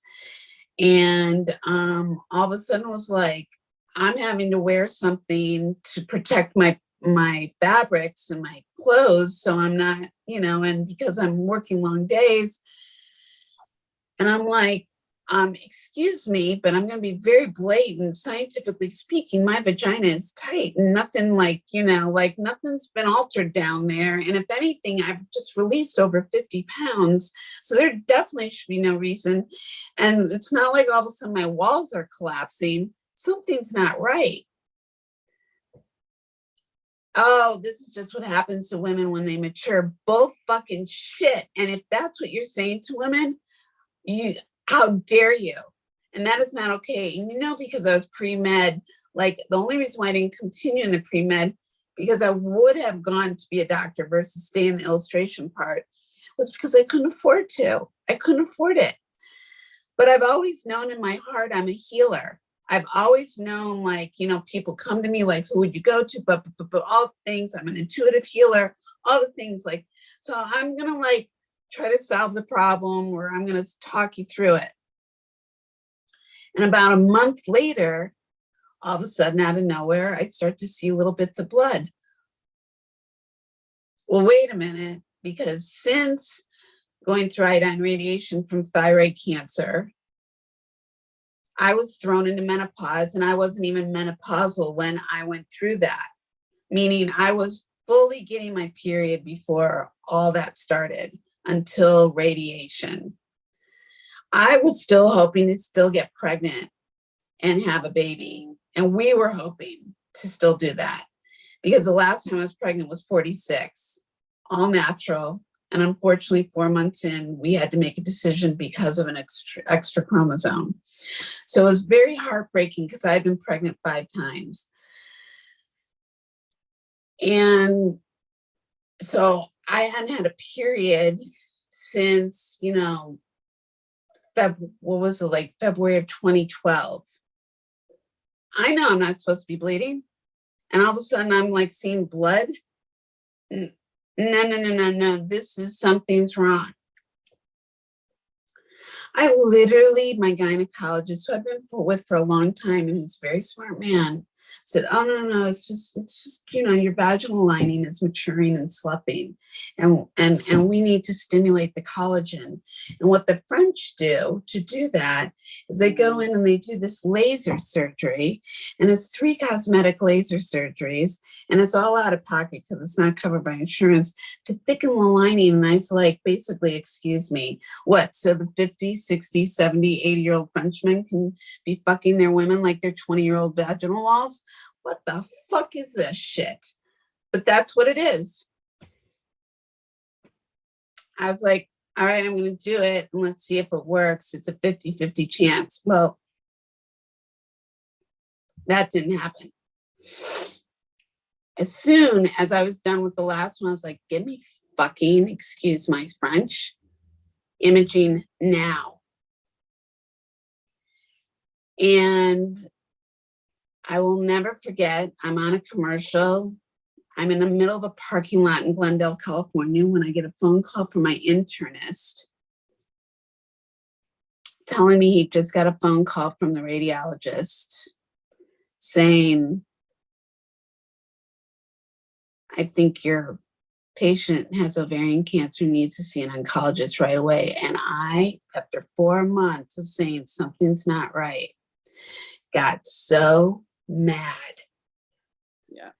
And all of a sudden it was like, I'm having to wear something to protect my fabrics and my clothes. So I'm not, and because I'm working long days and I'm like, excuse me, but I'm going to be very blatant. Scientifically speaking, my vagina is tight and nothing nothing's been altered down there. And if anything, I've just released over 50 pounds. So there definitely should be no reason. And it's not like all of a sudden my walls are collapsing. Something's not right. Oh, this is just what happens to women when they mature. Bull fucking shit. And if that's what you're saying to women, how dare you? And that is not okay. And because I was pre-med, the only reason why I didn't continue in the pre-med, because I would have gone to be a doctor versus stay in the illustration part, was because I couldn't afford to. I couldn't afford it. But I've always known in my heart I'm a healer. I've always known, like, you know, people come to me like, who would you go to? But all things, I'm an intuitive healer, all the things like, so I'm going to like try to solve the problem, or I'm going to talk you through it. And about a month later, all of a sudden out of nowhere, I start to see little bits of blood. Well, wait a minute, because since going through iodine radiation from thyroid cancer, I was thrown into menopause, and I wasn't even menopausal when I went through that, meaning I was fully getting my period before all that started until radiation. I was still hoping to still get pregnant and have a baby. And we were hoping to still do that, because the last time I was pregnant was 46, all natural. And unfortunately, 4 months in, we had to make a decision because of an extra chromosome. So it was very heartbreaking, because I've been pregnant 5 times. And so I hadn't had a period since, you know, February of 2012. I know I'm not supposed to be bleeding. And all of a sudden I'm like seeing blood. No. This is, something's wrong. I literally, my gynecologist, who I've been with for a long time, and who's a very smart man, said, oh, no, it's just, you know, your vaginal lining is maturing and sloughing, and we need to stimulate the collagen. And what the French do to do that is they go in and they do this laser surgery, and it's 3 cosmetic laser surgeries, and it's all out of pocket because it's not covered by insurance, to thicken the lining. And I was like, basically, excuse me, what? So the 50, 60, 70, 80-year-old Frenchmen can be fucking their women like they're 20-year-old vaginal walls? What the fuck is this shit? But that's what it is. I was like, all right, I'm going to do it, and let's see if it works. It's a 50-50 chance. Well, that didn't happen. As soon as I was done with the last one, I was like, give me fucking, excuse my French, imaging now. And I will never forget, I'm on a commercial. I'm in the middle of a parking lot in Glendale, California, when I get a phone call from my internist telling me he just got a phone call from the radiologist saying, I think your patient has ovarian cancer, needs to see an oncologist right away. And I, after 4 months of saying something's not right, got so mad. Yeah.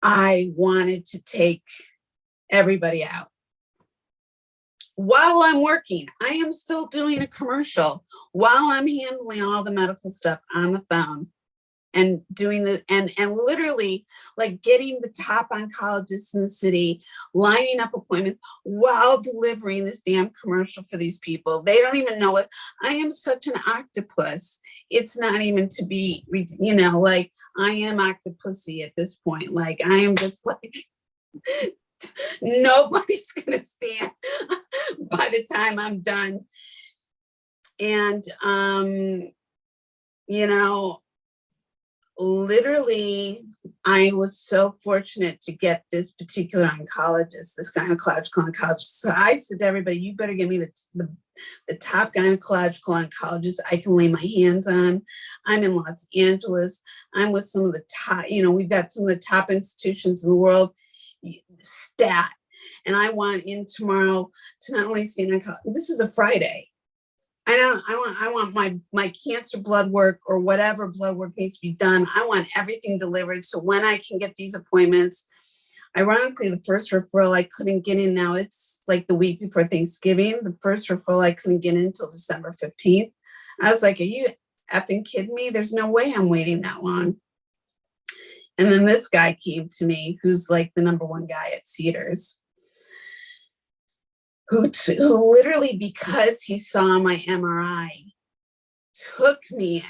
I wanted to take everybody out. While I'm working, I am still doing a commercial while I'm handling all the medical stuff on the phone and doing the, and literally like getting the top oncologists in the city, lining up appointments while delivering this damn commercial for these people. They don't even know it. I am such an octopus. It's not even to be, you know, like I am octopussy at this point. Like I am just like, nobody's gonna stand by the time I'm done. And you know, literally, I was so fortunate to get this particular oncologist, this gynecological oncologist. So I said to everybody, you better give me the top gynecological oncologist I can lay my hands on. I'm in Los Angeles. I'm with some of the top, you know, we've got some of the top institutions in the world, stat. And I want in tomorrow to not only see an oncologist, this is a Friday. I want my cancer blood work or whatever blood work needs to be done. I want everything delivered. So when I can get these appointments, ironically, the first referral I couldn't get in now, it's like the week before Thanksgiving. The first referral I couldn't get in until December 15th. I was like, are you effing kidding me? There's no way I'm waiting that long. And then this guy came to me, who's like the #1 guy at Cedars, who literally, because he saw my MRI, took me in.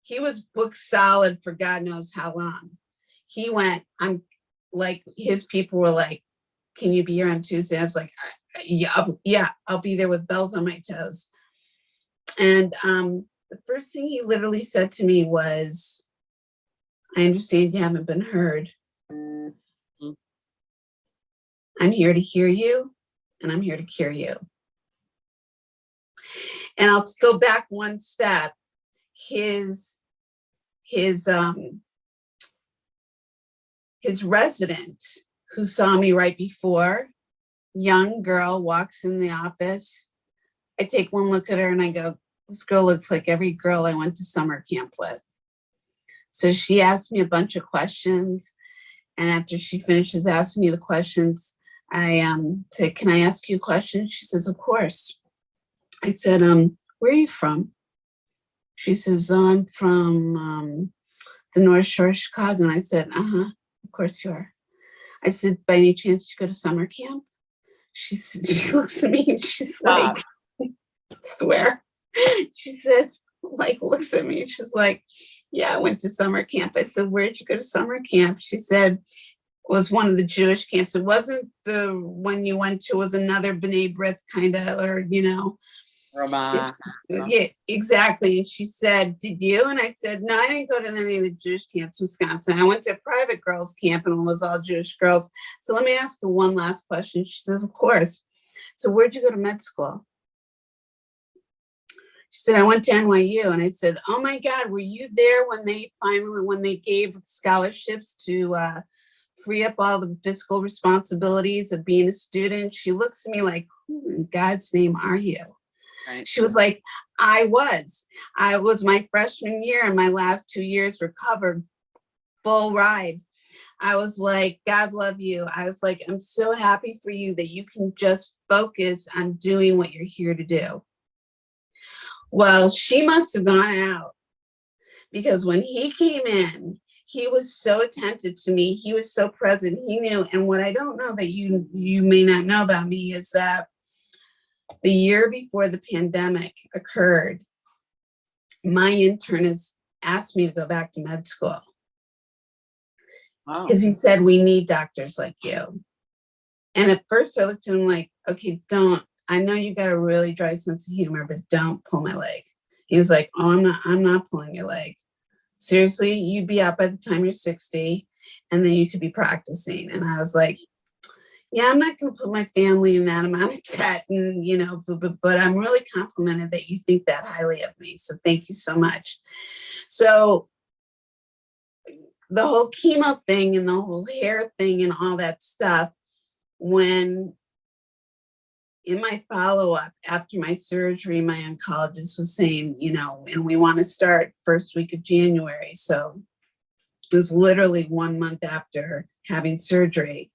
He was booked solid for God knows how long. He went, I'm like, his people were like, can you be here on Tuesday? I was like, yeah, I'll be there with bells on my toes. And The first thing he literally said to me was, I understand you haven't been heard. Mm-hmm. I'm here to hear you, and I'm here to cure you. And I'll go back one step. His resident who saw me right before, young girl, walks in the office. I take one look at her and I go, this girl looks like every girl I went to summer camp with. So she asked me a bunch of questions. And after she finishes asking me the questions, I said, can I ask you a question? She says, of course. I said, where are you from? She says, oh, I'm from the North Shore of Chicago. And I said, of course you are. I said, by any chance you go to summer camp? She looks at me and she's like, I swear. She says, like, looks at me. She's like, yeah, I went to summer camp. I said, where'd you go to summer camp? She said, it was one of the Jewish camps. It wasn't the one you went to, it was another B'nai B'rith kind of, or, Roma. Yeah, exactly. And she said, did you? And I said, no, I didn't go to any of the Jewish camps in Wisconsin. I went to a private girls camp and it was all Jewish girls. So let me ask you one last question. She says, of course. So where'd you go to med school? She said, I went to NYU. And I said, oh my God, were you there when they gave scholarships to free up all the fiscal responsibilities of being a student? She looks at me like, who in God's name are you? Right. She was like, I was my freshman year and my last 2 years were covered full ride. I was like, God love you. I was like, I'm so happy for you that you can just focus on doing what you're here to do. Well, she must have gone out because when he came in, he was so attentive to me. He was so present. He knew. And what I don't know that you may not know about me is that the year before the pandemic occurred, my internist asked me to go back to med school. Because he said, we need doctors like you. And at first I looked at him like, okay, I know you got a really dry sense of humor, but don't pull my leg. He was like, oh, I'm not pulling your leg. Seriously, you'd be out by the time you're 60 and then you could be practicing. And I was like, yeah, I'm not going to put my family in that amount of debt. And, but I'm really complimented that you think that highly of me. So thank you so much. So the whole chemo thing and the whole hair thing and all that stuff, when in my follow-up after my surgery, my oncologist was saying, and we want to start first week of January. So it was literally 1 month after having surgery.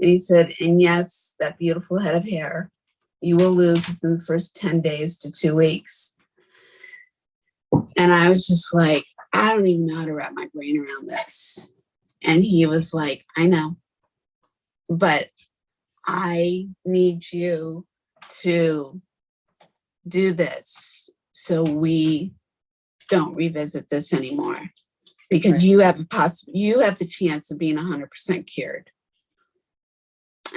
And he said, and yes, that beautiful head of hair, you will lose within the first 10 days to 2 weeks. And I was just like, I don't even know how to wrap my brain around this. And he was like, I know, but I need you to do this so we don't revisit this anymore, because right. you have the chance of being 100% cured.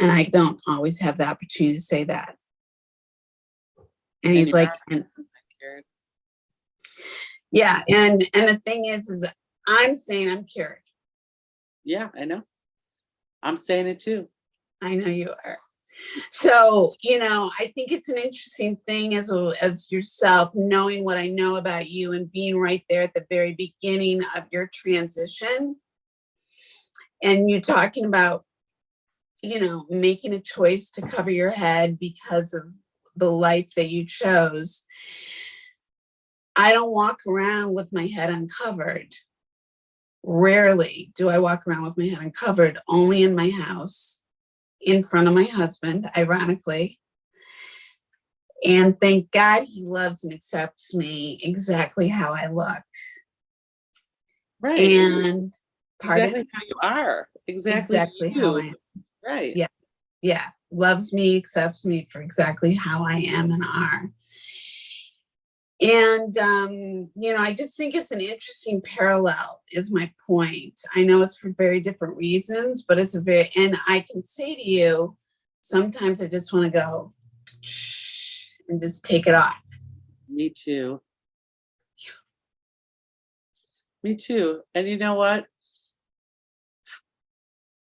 And I don't always have the opportunity to say that. And he's like, yeah. And the thing is I'm saying I'm cured. Yeah, I know. I'm saying it too. I know you are. So, I think it's an interesting thing as yourself, knowing what I know about you and being right there at the very beginning of your transition. And you talking about, making a choice to cover your head because of the life that you chose. I don't walk around with my head uncovered. Rarely do I walk around with my head uncovered, only in my house, in front of my husband, ironically. And thank God he loves and accepts me exactly how I look. Right. And exactly how you are. Exactly how I am. Right. Yeah. Yeah. Loves me, accepts me for exactly how I am and are. And, I just think it's an interesting parallel is my point. I know it's for very different reasons, but and I can say to you, sometimes I just want to go and just take it off. Me too. Me too. And you know what?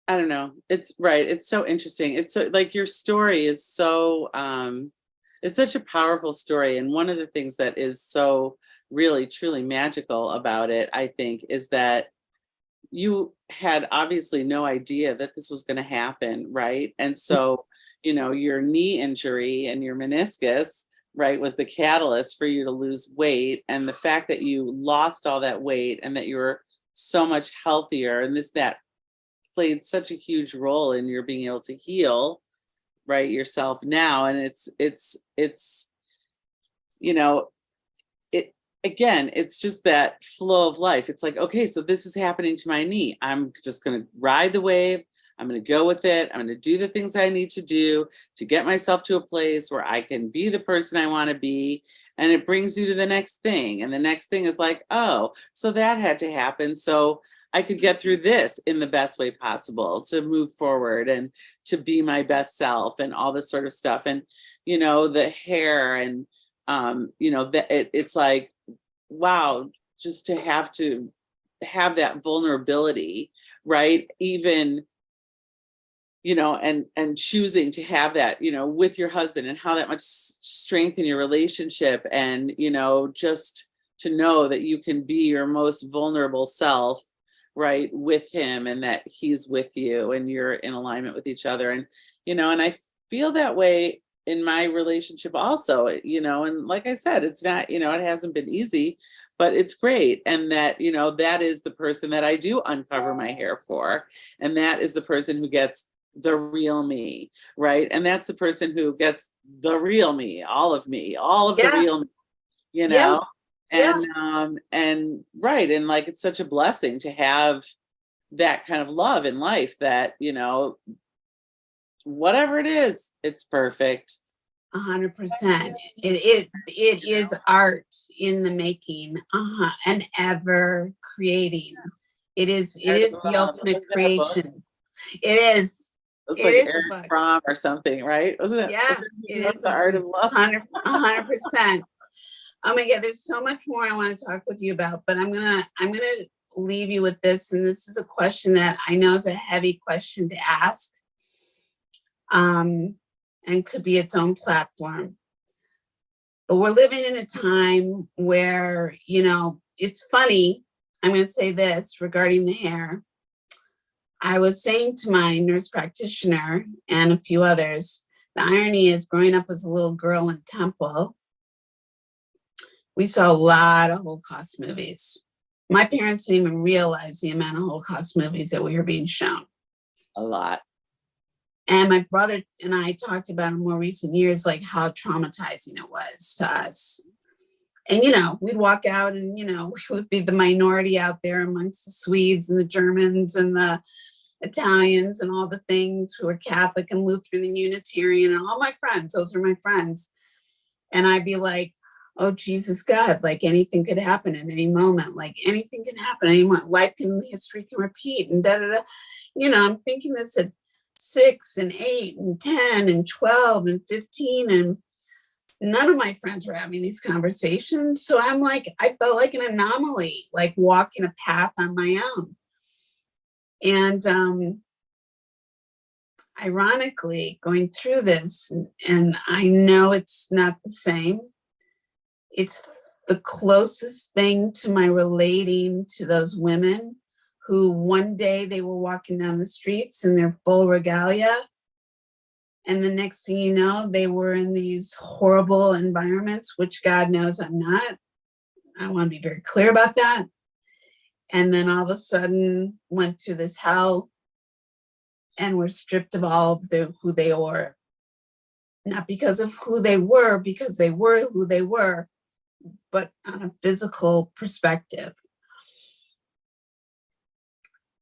I don't know. It's right. It's so interesting. It's so like your story is so it's such a powerful story. And one of the things that is so really truly magical about it, I think, is that you had obviously no idea that this was going to happen, right? And so, you know, your knee injury and your meniscus, right, was the catalyst for you to lose weight. And the fact that you lost all that weight and that you were so much healthier, and that played such a huge role in your being able to heal, right, yourself now. And it's you know, it again, it's just that flow of life. It's like, okay, so this is happening to my knee. I'm just going to ride the wave. I'm going to go with it. I'm going to do the things I need to do to get myself to a place where I can be the person I want to be. And it brings you to the next thing. And the next thing is like, oh, so that had to happen. So I could get through this in the best way possible to move forward and to be my best self and all this sort of stuff. And, you know, the hair and, you know, that it's like, wow, just to have that vulnerability, right? Even, you know, and choosing to have that, you know, with your husband, and how that much strength in your relationship, and, you know, just to know that you can be your most vulnerable self, right, with him, and that he's with you and you're in alignment with each other. And, you know, and I feel that way in my relationship also, you know, and like I said, it's not, you know, it hasn't been easy, but it's great. And that, you know, that is the person that I do uncover my hair for. And that is the person who gets the real me, right? And that's the person who gets the real me, all of the Yeah, real me, you yeah, know? yeah. And right. And like, it's such a blessing to have that kind of love in life that, you know, whatever it is, it's perfect. 100%. It is art in the making, and ever creating. It Art of is the Love. ultimate Wasn't that a book? creation. It is. It's like It is a Eric book. Fromm or something, right? Wasn't it? Yeah, Wasn't it it is The Art of Love? 100%. Oh my God, there's so much more I want to talk with you about, but I'm gonna leave you with this, and this is a question that I know is a heavy question to ask, and could be its own platform. But we're living in a time where, you know, it's funny. I'm going to say this regarding the hair. I was saying to my nurse practitioner and a few others, the irony is, growing up as a little girl in Temple, we saw a lot of Holocaust movies. My parents didn't even realize the amount of Holocaust movies that we were being shown. A lot. And my brother and I talked about in more recent years, like how traumatizing it was to us. And, you know, we'd walk out and, you know, we would be the minority out there amongst the Swedes and the Germans and the Italians and all the things who were Catholic and Lutheran and Unitarian and all my friends. Those are my friends. And I'd be like, oh, Jesus God, like anything could happen at any moment. Like anything can happen. Any moment. Life can, history can repeat and da da da. You know, I'm thinking this at 6 and 8 and 10 and 12 and 15, and none of my friends were having these conversations. So I'm like, I felt like an anomaly, like walking a path on my own. And ironically, going through this, and I know it's not the same, it's the closest thing to my relating to those women who one day they were walking down the streets in their full regalia, and the next thing you know, they were in these horrible environments, which God knows I'm not. I want to be very clear about that. And then all of a sudden went through this hell and were stripped of all of who they were. Not because of who they were, because they were who they were, but on a physical perspective.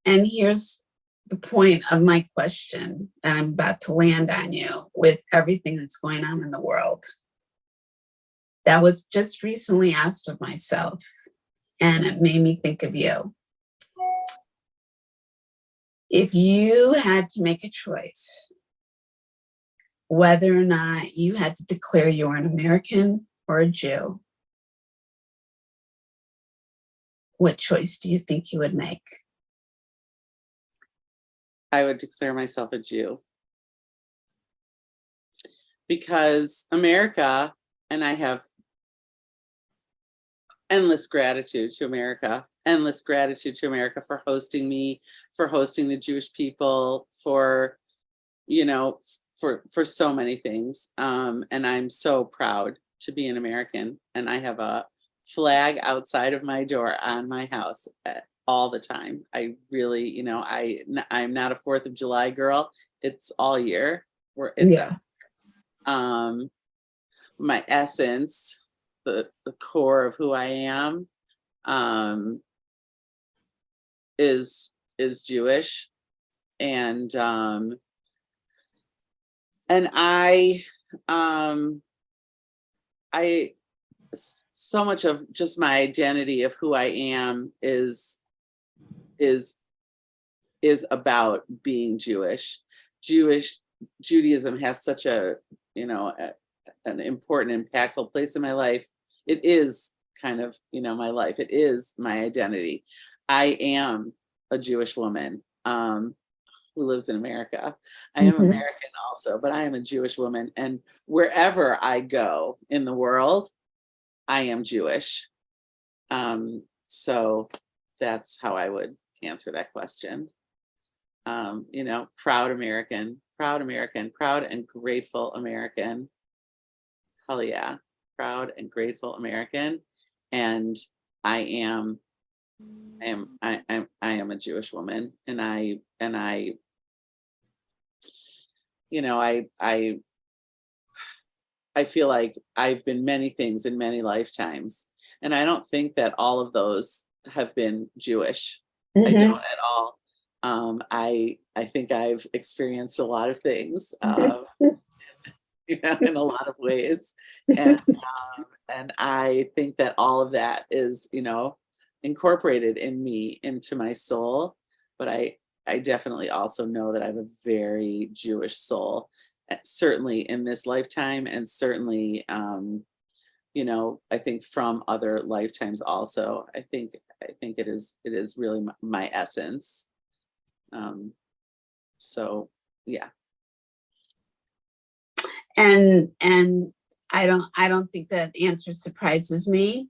And here's the point of my question that I'm about to land on you with everything that's going on in the world. That was just recently asked of myself, and it made me think of you. If you had to make a choice, whether or not you had to declare you were an American or a Jew, what choice do you think you would make? I would declare myself a Jew. Because America, and I have endless gratitude to America for hosting me, for hosting the Jewish people, for, you know, for so many things. And I'm so proud to be an American. And I have a flag outside of my door on my house all the time. I really, you know, I'm not a 4th of July girl. It's all year. My essence, the core of who I am, is Jewish, and I so much of just my identity of who I am is about being Jewish. Judaism has such a, you know, an important, impactful place in my life. It is kind of, you know, my life. It is my identity. I am a Jewish woman who lives in America. I am American also, but I am a Jewish woman. And wherever I go in the world, I am Jewish. So that's how I would answer that question. You know, proud American, proud and grateful American. Hell yeah, proud and grateful American. And I am a Jewish woman, and I you know, I feel like I've been many things in many lifetimes, and I don't think that all of those have been Jewish. I don't at all. I think I've experienced a lot of things, you know, in a lot of ways, and I think that all of that is, you know, incorporated in me, into my soul. But I definitely also know that I have a very Jewish soul, certainly in this lifetime, and certainly, you know, I think from other lifetimes also. I think it is really my essence. So yeah. And I don't think that answer surprises me.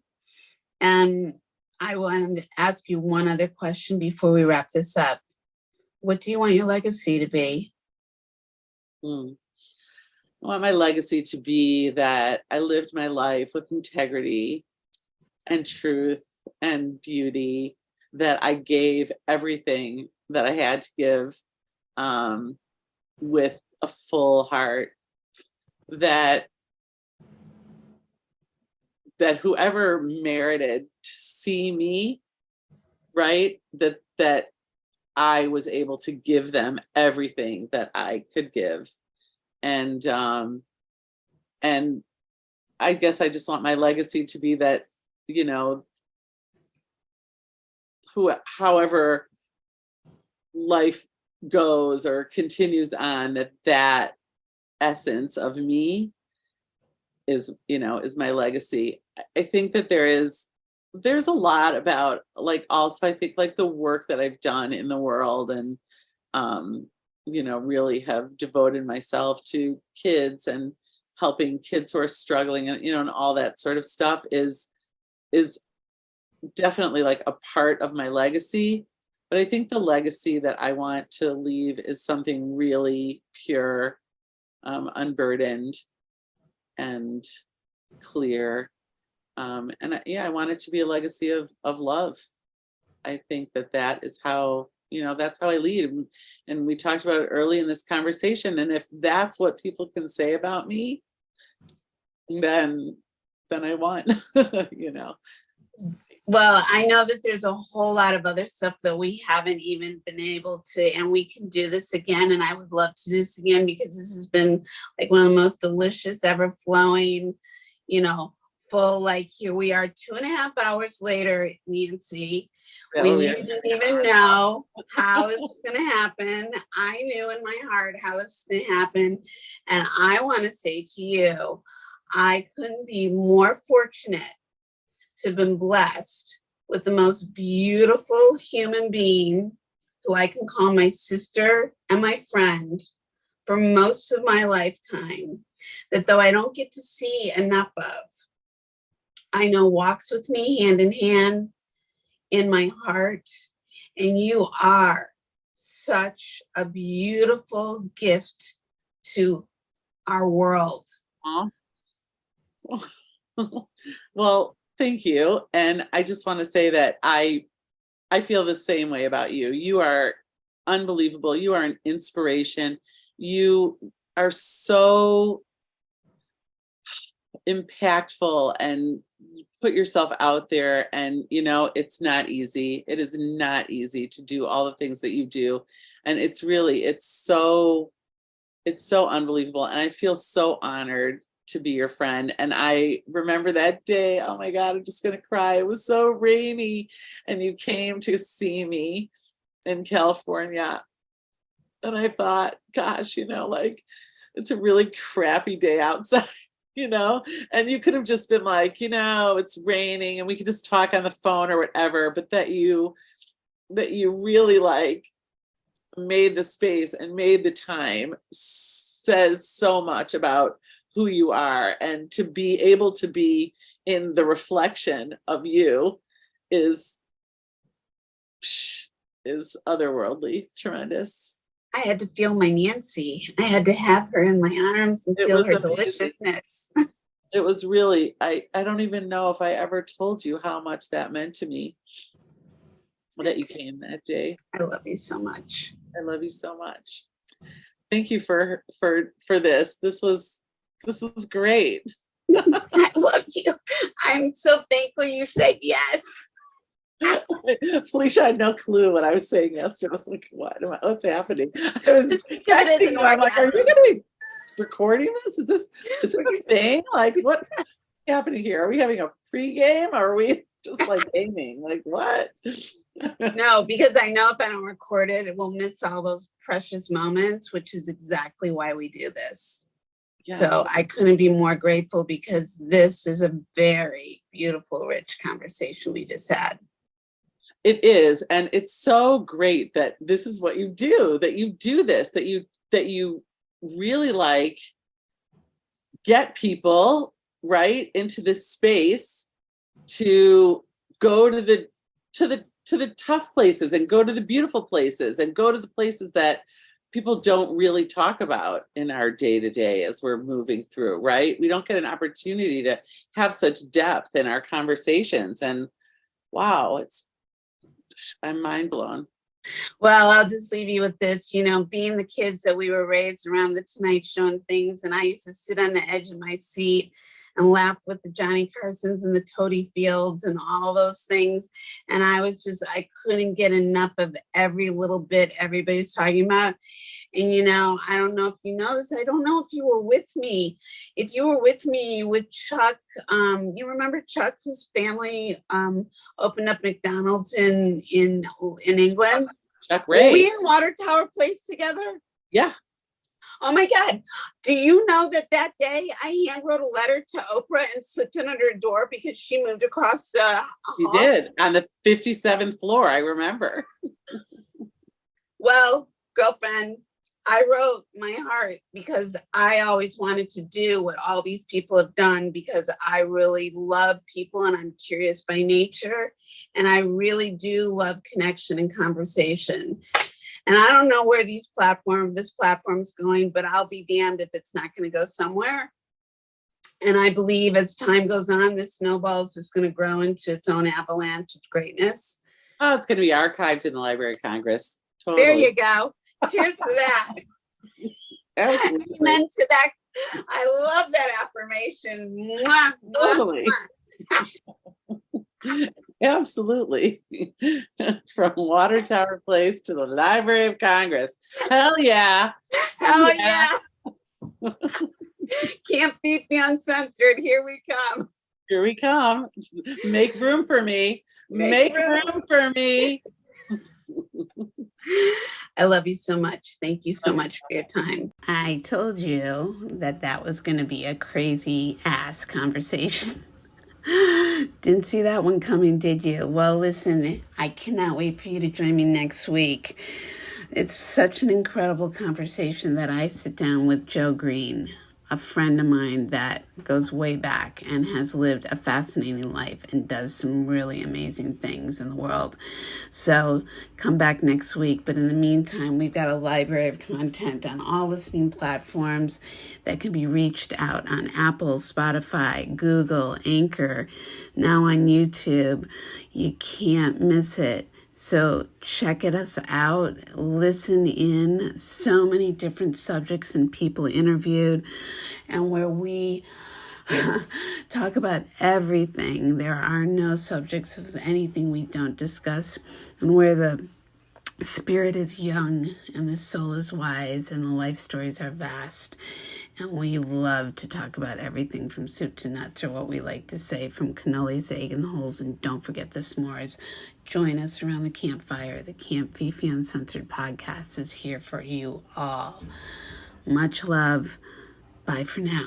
And I wanted to ask you one other question before we wrap this up. What do you want your legacy to be? I want my legacy to be that I lived my life with integrity and truth and beauty, that I gave everything that I had to give, with a full heart, that whoever merited to see me, right, that I was able to give them everything that I could give. And I guess I just want my legacy to be that, you know, however life goes or continues on, that essence of me is, you know, is my legacy. I think that there's a lot about, like, also I think like the work that I've done in the world, and you know, really have devoted myself to kids and helping kids who are struggling, and, you know, and all that sort of stuff is definitely like a part of my legacy. But I think the legacy that I want to leave is something really pure, unburdened, and clear. And I want it to be a legacy of love. I think that is how, you know, that's how I lead. And we talked about it early in this conversation. And if that's what people can say about me, then I won, you know. Well, I know that there's a whole lot of other stuff that we haven't even been able to, and we can do this again. And I would love to do this again, because this has been like one of the most delicious, ever flowing, you know, full, like, here we are 2.5 hours later, Nancy. When you didn't even know how this was going to happen. I knew in my heart how this was going to happen. And I want to say to you, I couldn't be more fortunate to have been blessed with the most beautiful human being who I can call my sister and my friend for most of my lifetime, that though I don't get to see enough of, I know walks with me hand in hand in my heart. And you are such a beautiful gift to our world. Well, thank you. And I just want to say that I feel the same way about you. You are unbelievable. You are an inspiration. You are so impactful and put yourself out there. And, it's not easy. It is not easy to do all the things that you do. And it's so unbelievable. And I feel so honored to be your friend. And I remember that day, oh my God, I'm just going to cry. It was so rainy. And you came to see me in California. And I thought, gosh, it's a really crappy day outside, and you could have just been like, it's raining and we could just talk on the phone or whatever, but that you really made the space and made the time says so much about who you are. And to be able to be in the reflection of you is otherworldly, tremendous. I had to feel my Nancy. I had to have her in my arms and feel her deliciousness. It was really, I don't even know if I ever told you how much that meant to me that you came that day. I love you so much. I love you so much. Thank you for this. This was great. I love you. I'm so thankful you said yes. Felicia had no clue what I was saying yesterday. I was like, what's happening? I was texting you. I'm like, are you going to be recording this? Is this a thing? Like, what's happening here? Are we having a pregame or are we just gaming? Like, what? No, because I know if I don't record it, it will miss all those precious moments, which is exactly why we do this. Yeah. So I couldn't be more grateful because this is a very beautiful, rich conversation we just had. It is. And it's so great that this is what you do, that you do this, that you really get people right into this space to go to the tough places and go to the beautiful places and go to the places that people don't really talk about in our day-to-day as we're moving through, right? We don't get an opportunity to have such depth in our conversations. And wow, I'm mind blown. Well, I'll just leave you with this, being the kids that we were raised around the Tonight Show and things. And I used to sit on the edge of my seat and laugh with the Johnny Carsons and the Toady Fields and all those things. And I couldn't get enough of every little bit everybody's talking about. And, I don't know if you know this. I don't know if you were with me. If you were with me with Chuck, you remember Chuck, whose family opened up McDonald's in England? Chuck Ray. Were we in Water Tower Place together? Yeah. Oh my God. Do you know that day I hand wrote a letter to Oprah and slipped it under a door because she moved across the hall? You did, on the 57th floor, I remember. Well, girlfriend, I wrote my heart because I always wanted to do what all these people have done because I really love people and I'm curious by nature. And I really do love connection and conversation. And I don't know where this platform's going, but I'll be damned if it's not going to go somewhere. And I believe as time goes on, this snowball is just going to grow into its own avalanche of greatness. Oh, it's going to be archived in the Library of Congress. Totally. There you go. Cheers to that. Amen to that. I love that affirmation. Mwah, totally. Mwah. Absolutely. From Water Tower Place to the Library of Congress. Hell yeah. Hell yeah. Camp Fifi Uncensored. Here we come. Here we come. Make room for me. Make room for me. I love you so much. Thank you so much for your time. I told you that was going to be a crazy ass conversation. Didn't see that one coming, did you? Well, listen, I cannot wait for you to join me next week. It's such an incredible conversation that I sit down with Joe Green, a friend of mine that goes way back and has lived a fascinating life and does some really amazing things in the world. So come back next week. But in the meantime, we've got a library of content on all listening platforms that can be reached out on Apple, Spotify, Google, Anchor, now on YouTube. You can't miss it. So check us out, listen in, so many different subjects and people interviewed, and where we talk about everything. There are no subjects of anything we don't discuss, and where the spirit is young and the soul is wise and the life stories are vast. And we love to talk about everything from soup to nuts, or what we like to say, from cannolis to egg in the holes. And don't forget the s'mores. Join us around the campfire. The Camp Fifi Uncensored podcast is here for you all. Much love. Bye for now.